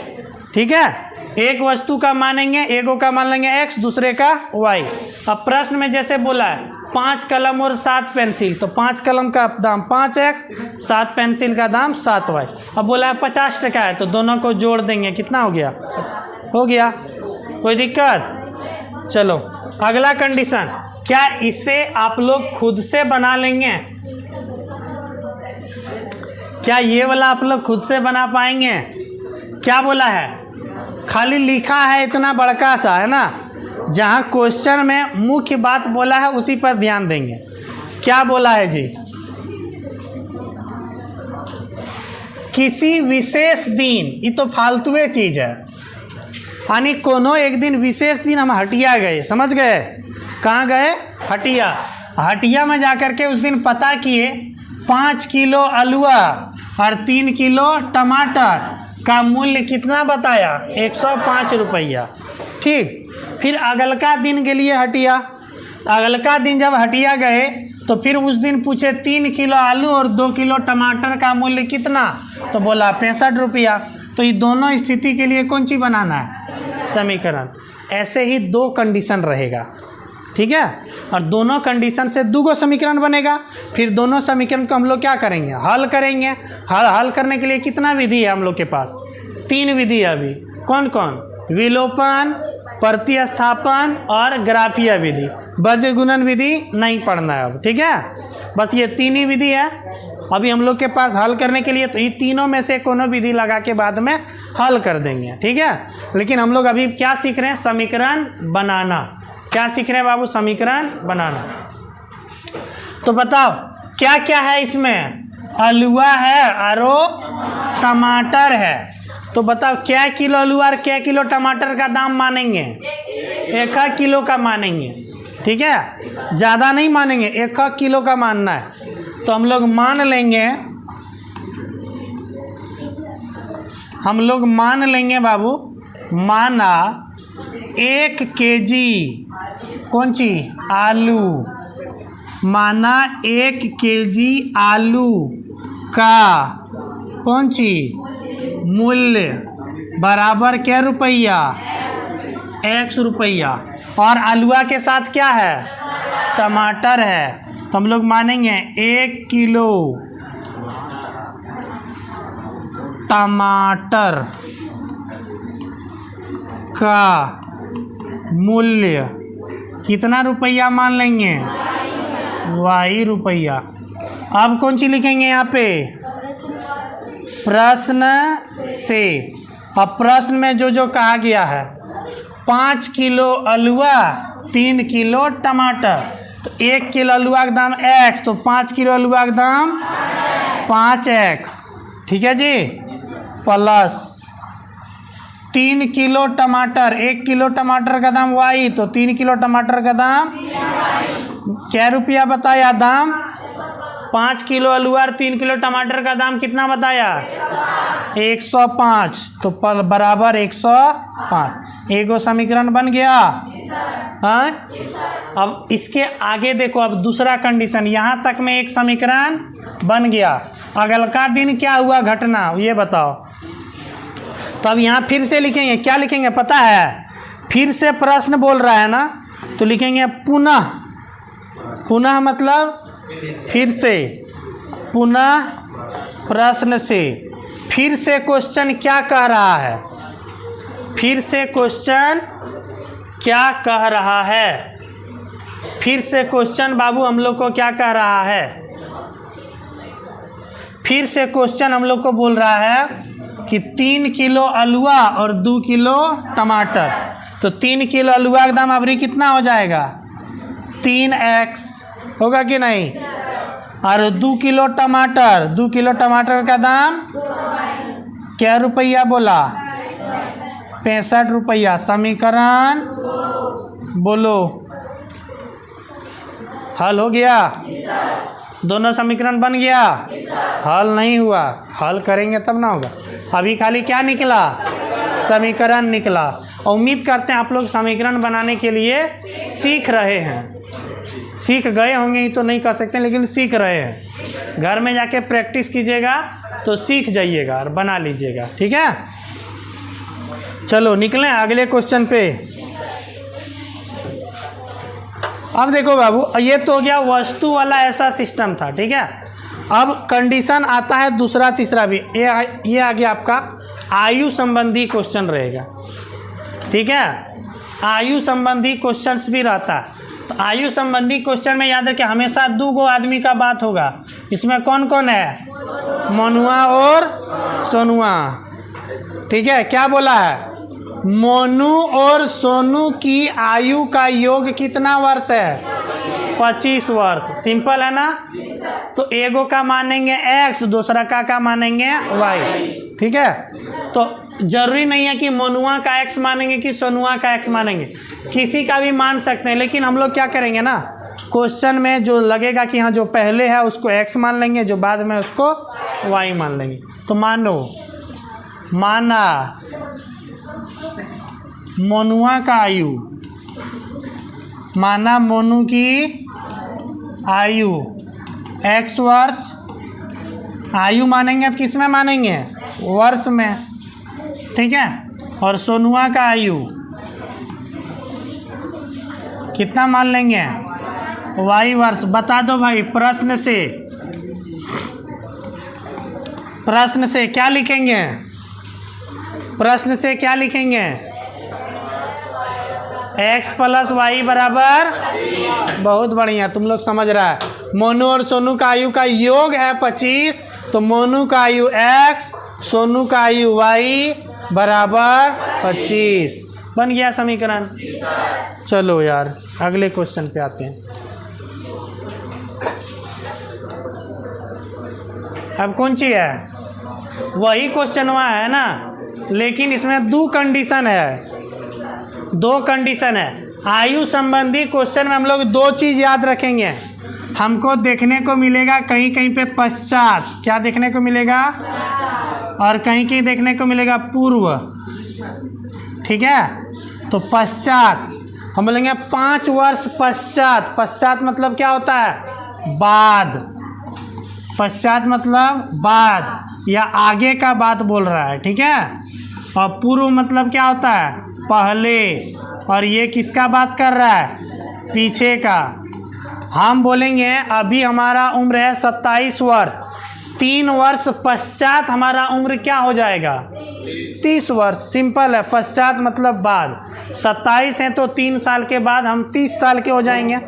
ठीक है। एक वस्तु का मानेंगे, एगो का मान लेंगे x, दूसरे का y। अब प्रश्न में जैसे बोला है 5 कलम और 7 पेंसिल, तो 5 कलम का दाम 5x, 7 पेंसिल का दाम 7y। अब बोला है 50 टका है, तो दोनों को जोड़ देंगे, कितना हो गया, हो गया। कोई दिक्कत। चलो अगला कंडीशन, क्या इसे आप लोग खुद से बना लेंगे, क्या ये वाला आप लोग खुद से बना पाएंगे। क्या बोला है, खाली लिखा है इतना बड़का सा है ना, जहाँ क्वेश्चन में मुख्य बात बोला है उसी पर ध्यान देंगे। क्या बोला है जी? किसी विशेष दिन, ये तो फालतू चीज है, यानी कोनो एक दिन विशेष दिन हम हटिया गए, समझ गए? कहाँ गए? हटिया। हटिया में जाकर के उस दिन पता किए 5 किलो आलूआ और 3 किलो टमाटर का मूल्य कितना बताया? 105 रुपया। ठीक। फिर अगलका दिन के लिए हटिया। अगलका दिन जब हटिया गए तो फिर उस दिन पूछे 3 किलो आलू और 2 किलो टमाटर का मूल्य कितना? तो बोला 65 रुपया। तो ये दोनों स्थिति के लिए कौन सी बनाना है? समीकरण। ऐसे ही 2 कंडीशन रहेगा, ठीक है? और दोनों कंडीशन से 2 समीकरण बनेगा। फिर दोनों समीकरण को हम लोग क्या करेंगे? हल करेंगे। हल करने के लिए कितना विधि है हम लोग के पास? 3 विधि है अभी। कौन कौन? विलोपन, प्रतिस्थापन और ग्राफीय विधि। बीज गुणन विधि नहीं पढ़ना है अब, ठीक है? बस ये 3 ही विधि है अभी हम लोग के पास हल करने के लिए। तो ये तीनों में से कोनो विधि लगा के बाद में हल कर देंगे, ठीक है? लेकिन हम लोग अभी क्या सीख रहे हैं? समीकरण बनाना। क्या सीख रहे हैं बाबू? समीकरण बनाना। तो बताओ क्या क्या है इसमें? आलूआ है और टमाटर है। तो बताओ क्या किलो आलू और क्या किलो टमाटर का दाम मानेंगे? 1 किलो का मानेंगे, ठीक है? ज़्यादा नहीं मानेंगे, 1 किलो का मानना है। तो हम लोग मान लेंगे बाबू, माना 1 केजी कौन सी? आलू। माना 1 केजी आलू का कौन सी? मूल्य बराबर क्या रुपया? X रुपया। और आलूआ के साथ क्या है? टमाटर है। तो हम लोग मानेंगे 1 किलो टमाटर का मूल्य कितना रुपया मान लेंगे? Y रुपया। अब कौन सी लिखेंगे यहाँ पे? प्रश्न से। अब प्रश्न में जो कहा गया है 5 किलो आलूआ 3 किलो टमाटर। तो 1 किलो आलूआ का दाम X, तो 5 किलो आलूआ का दाम 5X, ठीक है जी? प्लस 3 किलो टमाटर, 1 किलो टमाटर का दाम Y, तो 3 किलो टमाटर का दाम क्या रुपया बताया? दाम 5 किलो आलूआ और 3 किलो टमाटर का दाम कितना बताया? 105। तो बराबर 105। एगो समीकरण बन गया। हाँ? अब इसके आगे देखो, अब दूसरा कंडीशन। यहाँ तक में एक समीकरण बन गया। अगलका दिन क्या हुआ घटना ये बताओ। तो अब यहाँ फिर से लिखेंगे। क्या लिखेंगे पता है? फिर से प्रश्न बोल रहा है ना, तो लिखेंगे पुनः। पुनः मतलब फिर से, पुनः प्रश्न से। फिर से क्वेश्चन क्या कह रहा है? फिर से क्वेश्चन क्या कह रहा है? फिर से क्वेश्चन बाबू हम लोग को क्या कह रहा है? फिर से क्वेश्चन हम लोग को बोल रहा है कि 3 किलो आलूआ और 2 किलो टमाटर। तो 3 किलो आलूआ का दाम अभी कितना हो जाएगा? 3X होगा कि नहीं? और 2 किलो टमाटर, 2 किलो टमाटर का दाम क्या रुपया बोला? 65 रुपया। समीकरण बोलो। हल हो गया? दोनों समीकरण बन गया? हल नहीं हुआ, हल करेंगे तब ना होगा। अभी खाली क्या निकला? समीकरण निकला। उम्मीद करते हैं आप लोग समीकरण बनाने के लिए सीख रहे हैं। सीख गए होंगे ही तो नहीं कर सकते, लेकिन सीख रहे हैं। घर में जाके प्रैक्टिस कीजिएगा तो सीख जाइएगा और बना लीजिएगा, ठीक है? चलो निकलें अगले क्वेश्चन पे। अब देखो बाबू, ये तो हो गया वस्तु वाला ऐसा सिस्टम था, ठीक है? अब कंडीशन आता है दूसरा तीसरा भी। ये आ गया आपका आयु संबंधी क्वेश्चन रहेगा, ठीक है? आयु संबंधी क्वेश्चंस भी रहता है। तो आयु संबंधी क्वेश्चन में याद रखिए हमेशा 2 आदमी का बात होगा। इसमें कौन कौन है? मनुआ और सोनुआ, ठीक है? क्या बोला है? मोनू और सोनू की आयु का योग कितना वर्ष है? 25 वर्ष। सिंपल है ना? तो एगो का मानेंगे x, दूसरा का मानेंगे y। ठीक है, तो जरूरी नहीं है कि मोनुआ का x मानेंगे कि सोनुआ का x मानेंगे, किसी का भी मान सकते हैं। लेकिन हम लोग क्या करेंगे ना, क्वेश्चन में जो लगेगा कि हाँ जो पहले है उसको x मान लेंगे, जो बाद में उसको y मान लेंगे। तो माना मोनुआ का आयु, माना मोनू की आयु x वर्ष, आयु मानेंगे तो किस में मानेंगे? वर्ष में। ठीक है, और सोनुआ का आयु कितना मान लेंगे? y वर्ष। बता दो भाई, प्रश्न से क्या लिखेंगे? प्रश्न से क्या लिखेंगे? x प्लस वाई बराबर, बहुत बढ़िया, तुम लोग समझ रहा है। मोनू और सोनू का आयु का योग है 25, तो मोनू का आयु x, सोनू का आयु y बराबर 25। बन गया समीकरण। चलो यार अगले क्वेश्चन पे आते हैं। अब कौन सी है? वही क्वेश्चन वहाँ है ना, लेकिन इसमें दो कंडीशन है। आयु संबंधी क्वेश्चन में हम लोग दो चीज़ याद रखेंगे। हमको देखने को मिलेगा कहीं कहीं पे पश्चात, क्या देखने को मिलेगा? और कहीं कहीं देखने को मिलेगा पूर्व। ठीक है, तो पश्चात हम बोलेंगे 5 वर्ष पश्चात। पश्चात मतलब क्या होता है? बाद। पश्चात मतलब बाद या आगे का बात बोल रहा है। ठीक है, और पूर्व मतलब क्या होता है? पहले। और ये किसका बात कर रहा है? पीछे का। हम बोलेंगे अभी हमारा उम्र है 27 वर्ष, 3 वर्ष पश्चात हमारा उम्र क्या हो जाएगा? 30 वर्ष। सिंपल है, पश्चात मतलब बाद। 27 हैं तो 3 साल के बाद हम 30 साल के हो जाएंगे।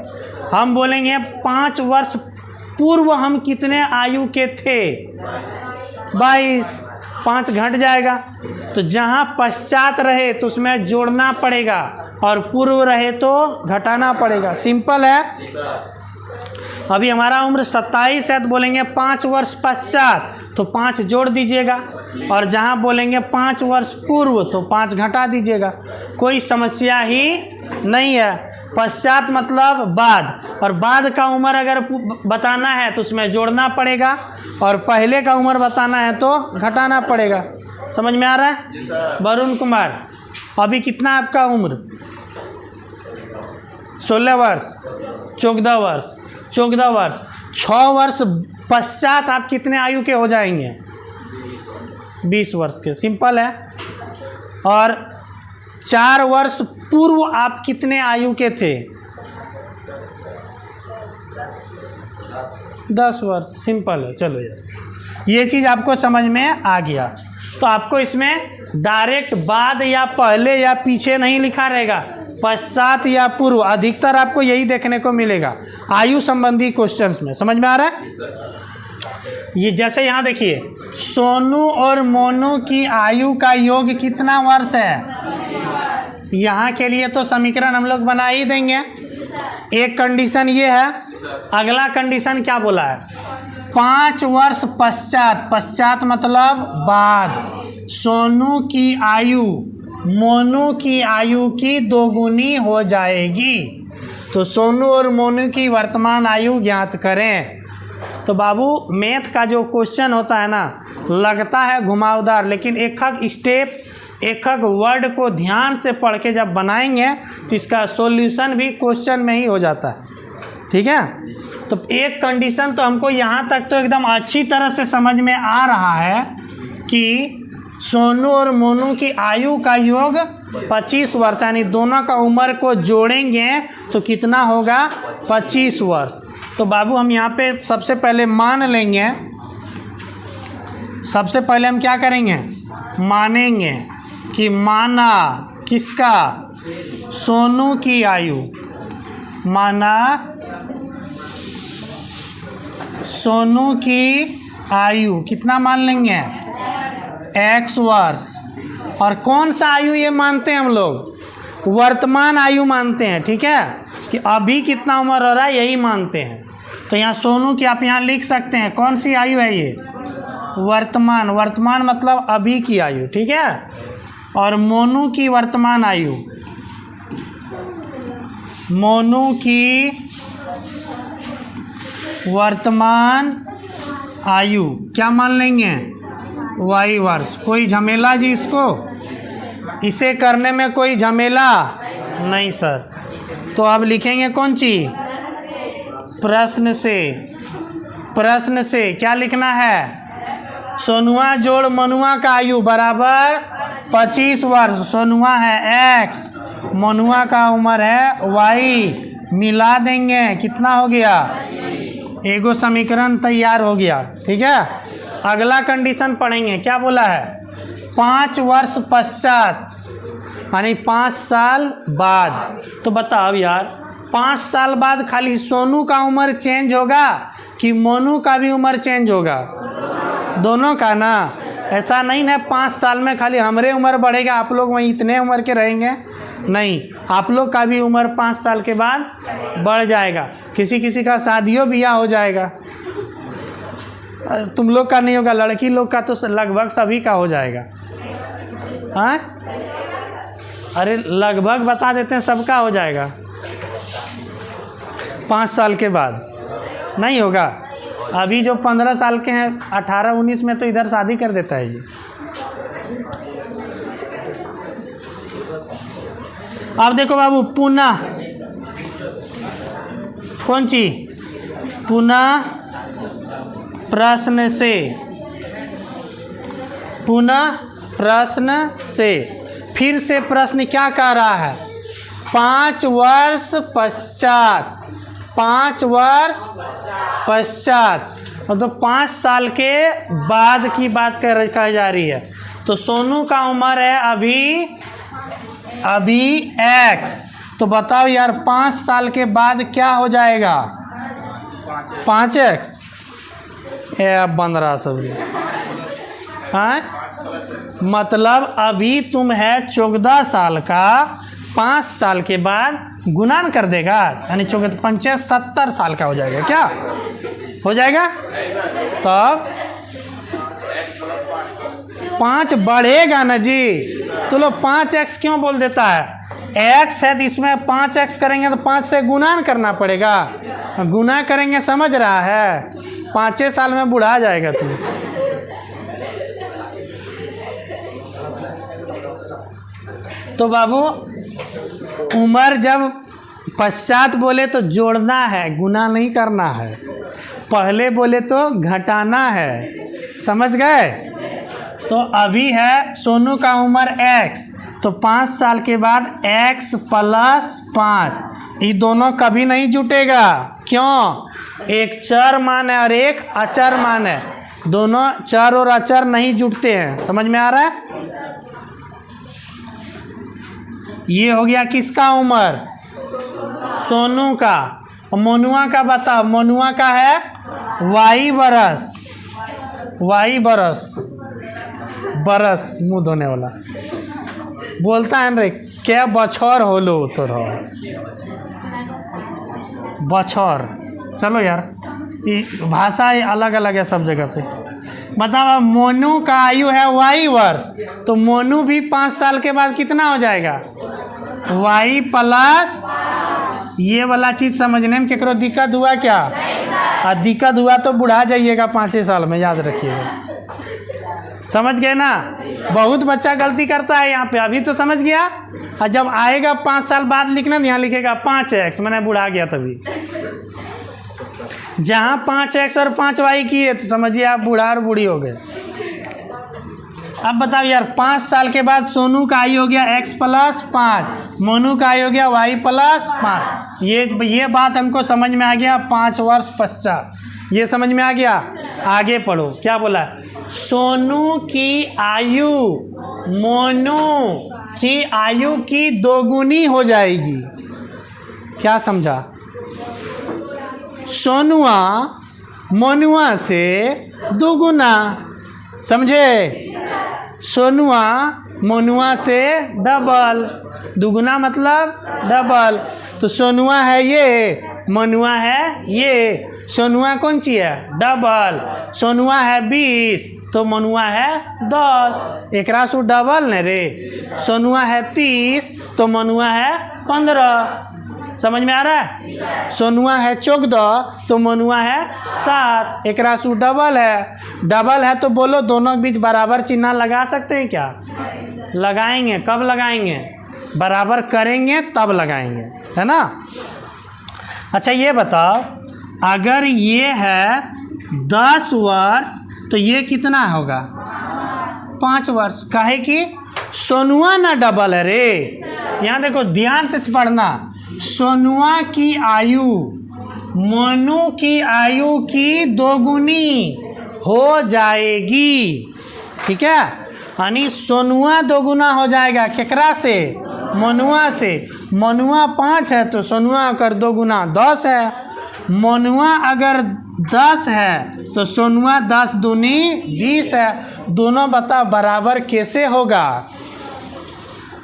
हम बोलेंगे 5 वर्ष पूर्व हम कितने आयु के थे? 22। 5 घट जाएगा, तो जहाँ पश्चात रहे तो उसमें जोड़ना पड़ेगा और पूर्व रहे तो घटाना पड़ेगा। सिंपल है। अभी हमारा उम्र 27 है तो बोलेंगे 5 वर्ष पश्चात, तो 5 जोड़ दीजिएगा, और जहाँ बोलेंगे 5 वर्ष पूर्व तो 5 घटा दीजिएगा। कोई समस्या ही नहीं है। पश्चात मतलब बाद, और बाद का उम्र अगर बताना है तो उसमें जोड़ना पड़ेगा, और पहले का उम्र बताना है तो घटाना पड़ेगा। समझ में आ रहा है? वरुण कुमार, अभी कितना आपका उम्र? 16 वर्ष, 14 वर्ष, 14 वर्ष। 6 वर्ष पश्चात आप कितने आयु के हो जाएंगे? 20 वर्ष के। सिंपल है। और 4 वर्ष पूर्व आप कितने आयु के थे? 10 वर्ष। सिंपल है। चलो यार, ये चीज़ आपको समझ में आ गया। तो आपको इसमें डायरेक्ट बाद या पहले या पीछे नहीं लिखा रहेगा, पश्चात या पूर्व। अधिकतर आपको यही देखने को मिलेगा आयु संबंधी क्वेश्चंस में। समझ में आ रहा है? ये जैसे यहाँ देखिए, सोनू और मोनू की आयु का योग कितना वर्ष है? यहाँ के लिए तो समीकरण हम लोग बना ही देंगे। एक कंडीशन ये है, अगला कंडीशन क्या बोला है? 5 वर्ष पश्चात, पश्चात मतलब बाद, सोनू की आयु मोनू की आयु की 2 गुनी हो जाएगी। तो सोनू और मोनू की वर्तमान आयु ज्ञात करें। तो बाबू मैथ का जो क्वेश्चन होता है ना, लगता है घुमावदार, लेकिन एक स्टेप एक वर्ड को ध्यान से पढ़ के जब बनाएंगे तो इसका सॉल्यूशन भी क्वेश्चन में ही हो जाता है। ठीक है, तो एक कंडीशन तो हमको यहाँ तक तो एकदम अच्छी तरह से समझ में आ रहा है कि सोनू और मोनू की आयु का योग 25 वर्ष, यानी दोनों का उम्र को जोड़ेंगे तो कितना होगा? 25 वर्ष। तो बाबू हम यहाँ पे सबसे पहले मान लेंगे, सबसे पहले हम क्या करेंगे? मानेंगे कि माना किसका? सोनू की आयु। माना सोनू की आयु कितना मान लेंगे? x वर्ष। और कौन सा आयु ये मानते हैं हम लोग? वर्तमान आयु मानते हैं, ठीक है, कि अभी कितना उम्र हो रहा है यही मानते हैं। तो यहाँ सोनू की आप यहाँ लिख सकते हैं, कौन सी आयु है ये? वर्तमान। वर्तमान मतलब अभी की आयु, ठीक है। और मोनू की वर्तमान आयु, मोनू की वर्तमान आयु क्या मान लेंगे? वाई वर्ष। कोई झमेला जी इसको? इसे करने में कोई झमेला नहीं सर। तो अब लिखेंगे कौन सी? प्रश्न से। प्रश्न से क्या लिखना है? सोनुआ जोड़ मनुआ का आयु बराबर 25 वर्ष। सोनुआ है x, मनुआ का उम्र है y, मिला देंगे कितना हो गया? एगो समीकरण तैयार हो गया, ठीक है। अगला कंडीशन पढ़ेंगे, क्या बोला है? 5 वर्ष पश्चात, यानी 5 साल बाद। तो बताओ यार, 5 साल बाद खाली सोनू का उम्र चेंज होगा कि मोनू का भी उम्र चेंज होगा? दोनों का ना। ऐसा नहीं ना 5 साल में खाली हमारे उम्र बढ़ेगा, आप लोग वहीं इतने उम्र के रहेंगे, नहीं, आप लोग का भी उम्र 5 साल के बाद बढ़ जाएगा। किसी किसी का शादियों ब्याह हो जाएगा, तुम लोग का नहीं होगा, लड़की लोग का तो लगभग सभी का हो जाएगा। हाँ, अरे लगभग बता देते हैं, सबका हो जाएगा 5 साल के बाद। नहीं होगा? अभी जो 15 साल के हैं 18-19 में तो इधर शादी कर देता है जी। अब देखो बाबू, पुनः कौन सी? पुनः प्रश्न से। पुनः प्रश्न से, फिर से प्रश्न क्या कह रहा है? 5 वर्ष पश्चात। 5 वर्ष पश्चात मतलब 5 साल के बाद की बात कही जा रही है। तो सोनू का उम्र है अभी x। तो बताओ यार 5 साल के बाद क्या हो जाएगा? 5x। अब बन रहा सब। हाँ, मतलब अभी तुम है 14 साल का, 5 साल के बाद गुणन कर देगा, यानी 14 70 साल का हो जाएगा। क्या हो जाएगा? तब 5 बढ़ेगा ना जी। तो लो 5x क्यों बोल देता है? x है तो इसमें 5x करेंगे तो 5 से गुणन करना पड़ेगा, गुना करेंगे, समझ रहा है? 5 साल में बुढ़ा जाएगा तुम। तो बाबू उम्र जब पश्चात बोले तो जोड़ना है, गुना नहीं करना है। पहले बोले तो घटाना है, समझ गए? तो अभी है सोनू का उम्र x, तो 5 साल के बाद x + 5, ये दोनों कभी नहीं जुटेगा। क्यों? एक चर मान है और एक अचर मान है, दोनों चर और अचर नहीं जुटते हैं। समझ में आ रहा है? ये हो गया किसका उम्र? सोनू का। और मोनुआ का बताओ, मोनुआ का है y बरस। y बरस मुँह धोने वाला बोलता है रे, क्या बछौर हो लो तो रहो बछौर। चलो यार, ये भाषा अलग अलग है सब जगह पे। बताओ, मोनू का आयु है y वर्ष, तो मोनू भी 5 साल के बाद कितना हो जाएगा? y + ये वाला चीज़ समझने में केकरो दिक्कत हुआ क्या? और दिक्कत हुआ तो बुढ़ा जाइएगा 5 साल में, याद रखिएगा। समझ गए ना? बहुत बच्चा गलती करता है यहाँ पे। अभी तो समझ गया, और जब आएगा 5 साल बाद लिखना, यहाँ लिखेगा 5x, मैंने बुढ़ा गया तभी। जहाँ 5x और 5y किए तो समझिए आप बूढ़ा और बूढ़ी हो गए। अब बताओ यार, 5 साल के बाद सोनू का आयु हो गया x + 5, मोनू का आयु हो गया y + 5। ये बात हमको समझ में आ गया। 5 वर्ष पश्चात ये समझ में आ गया। आगे पढ़ो, क्या बोला? सोनू की आयु मोनू की आयु की 2 गुनी हो जाएगी। क्या समझा? सोनुआ मोनुआ से 2 गुना, समझे? सोनुआ मोनुआ से डबल, दुगुना मतलब डबल। तो सोनुआ है ये, मनुआ है ये। सोनुआ कौन सी है? डबल। सोनुआ है 20 तो मनुआ है 10, एकरा से डबल न रे। सोनुआ है 30 तो मनुआ है 15। समझ में आ रहा है? सोनुआ है 14 तो मनुआ है 7, एकरा से डबल है। डबल है तो बोलो दोनों के बीच बराबर चिन्ह लगा सकते हैं क्या? लगाएंगे। कब लगाएंगे? बराबर करेंगे तब लगाएंगे, है ना। अच्छा ये बताओ, अगर ये है 10 वर्ष तो ये कितना होगा? 5 वर्ष। काहे कि सोनुआ ना डबल है रे। यहाँ देखो ध्यान से पढ़ना, सोनुआ की आयु मोनू की आयु की दोगुनी हो जाएगी, ठीक है। यानी सोनुआ दोगुना हो जाएगा केकरा से? मनुआ से। मनुआ 5 है तो सोनुआ अगर दोगुना 10 है। मनुआ अगर 10 है तो सोनुआ 10 दूनी 20 है। दोनों बताओ बराबर कैसे होगा?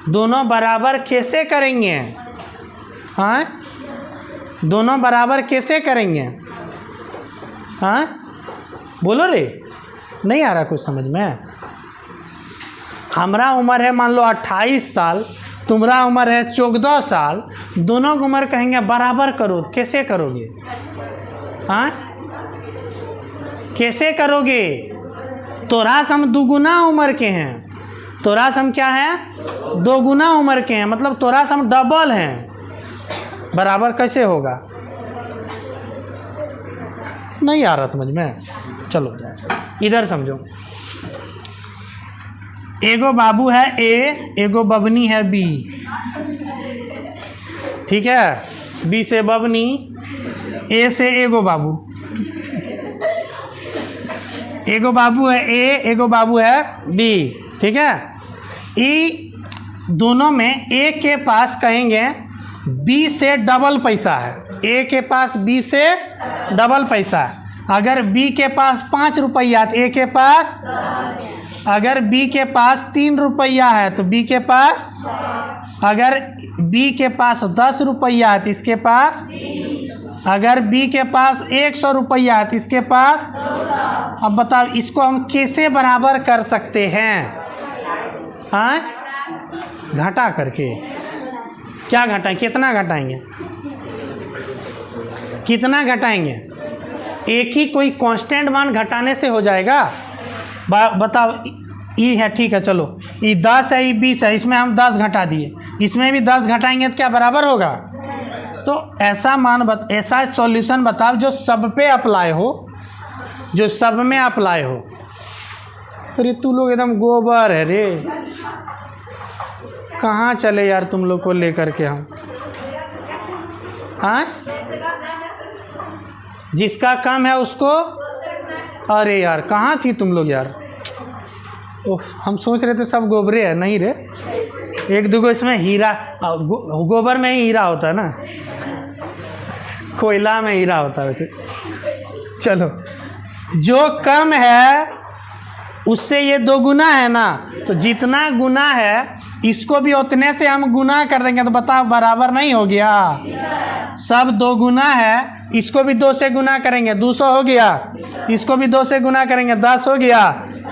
दोनों बराबर कैसे करेंगे? हाँ, दोनों बराबर कैसे करेंगे? हाँ बोलो रे, नहीं आ रहा कुछ समझ में? हमारा उम्र है मान लो 28 साल, तुम्हारा उम्र है 14 साल, दोनों की उम्र कहेंगे बराबर करो, कैसे करोगे? हाँ कैसे करोगे? तोरा से हम दुगुना उम्र के हैं, तोरा से हम क्या है? 2 गुना उम्र के हैं, मतलब तोरा से हम डबल हैं। बराबर कैसे होगा? नहीं आ रहा समझ में? चलो इधर समझो। एगो बाबू है ए, एगो बबनी है बी, ठीक है। बी से बबनी, ए से एगो बाबू। एगो बाबू है ए, एगो बाबू है बी, ठीक है। ई दोनों में ए के पास कहेंगे बी से डबल पैसा है। ए के पास बी से डबल पैसा है। अगर बी के पास 5 रुपया तो ए के पास, अगर बी के पास 3 रुपया है तो बी के पास, अगर बी के पास 10 रुपया है तो इसके पास, अगर बी के पास 100 रुपया है तो इसके पास। अब बताओ इसको हम कैसे बराबर कर सकते हैं? हाँ घटा करके। क्या घटाएं? कितना घटाएंगे? कितना घटाएंगे? एक ही कोई कांस्टेंट मान घटाने से हो जाएगा? बताओ। ई है, ठीक है चलो, ई 10 है, ई 20 है, इसमें हम 10 घटा दिए, इसमें भी 10 घटाएंगे तो क्या बराबर होगा? तो ऐसा मान ऐसा सॉल्यूशन बताओ जो सब पे अप्लाई हो, जो सब में अप्लाई हो। अरे तू लोग एकदम गोबर है रे, कहाँ चले यार तुम लोग को लेकर के हम? हाँ जिसका कम है उसको, अरे यार कहाँ थी तुम लोग यार? ओह हम सोच रहे थे सब गोबरे है, नहीं रे। एक दूगो इसमें हीरा, गोबर में ही हीरा होता है ना, कोयला में हीरा होता है वैसे। चलो जो कम है उससे ये 2 गुना है ना, तो जितना गुना है इसको भी उतने से हम गुना कर देंगे, तो बताओ बराबर नहीं हो गया? सब 2 गुना है, इसको भी 2 से गुना करेंगे 200 हो गया, इसको भी 2 से गुना करेंगे 10 हो गया,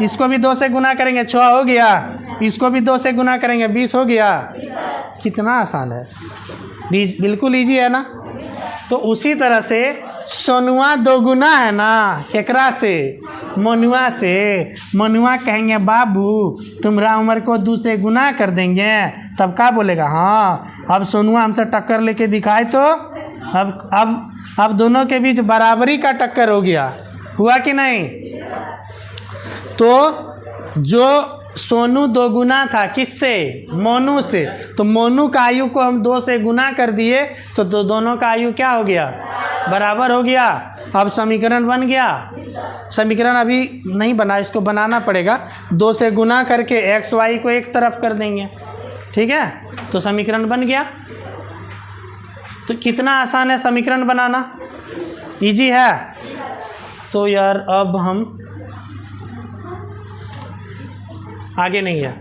इसको भी 2 से गुना करेंगे 6 हो गया, इसको भी 2 से गुना करेंगे 20 हो गया। कितना आसान है, बिल्कुल इजी है ना। तो उसी तरह से सोनुआ 2 गुना है ना, केकरा से? मनुआ से। मनुआ कहेंगे बाबू तुम्हारा उम्र को 2 से गुना कर देंगे, तब क्या बोलेगा? हाँ अब सोनुआ हमसे टक्कर लेके दिखाए तो अब दोनों के बीच बराबरी का टक्कर हो गया, हुआ कि नहीं? तो जो सोनू 2 गुना था किससे? मोनू से। तो मोनू का आयु को हम 2 से गुना कर दिए तो दोनों का आयु क्या हो गया? बराबर हो गया। अब समीकरण बन गया। समीकरण अभी नहीं बना, इसको बनाना पड़ेगा। 2 से गुना करके एक्स वाई को एक तरफ कर देंगे, ठीक है। तो समीकरण बन गया। तो कितना आसान है समीकरण बनाना, इजी है। तो यार अब हम आगे नहीं है।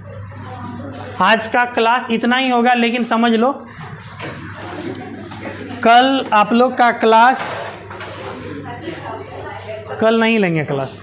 आज का क्लास इतना ही होगा, लेकिन समझ लो कल आप लोग का क्लास, कल नहीं लेंगे क्लास।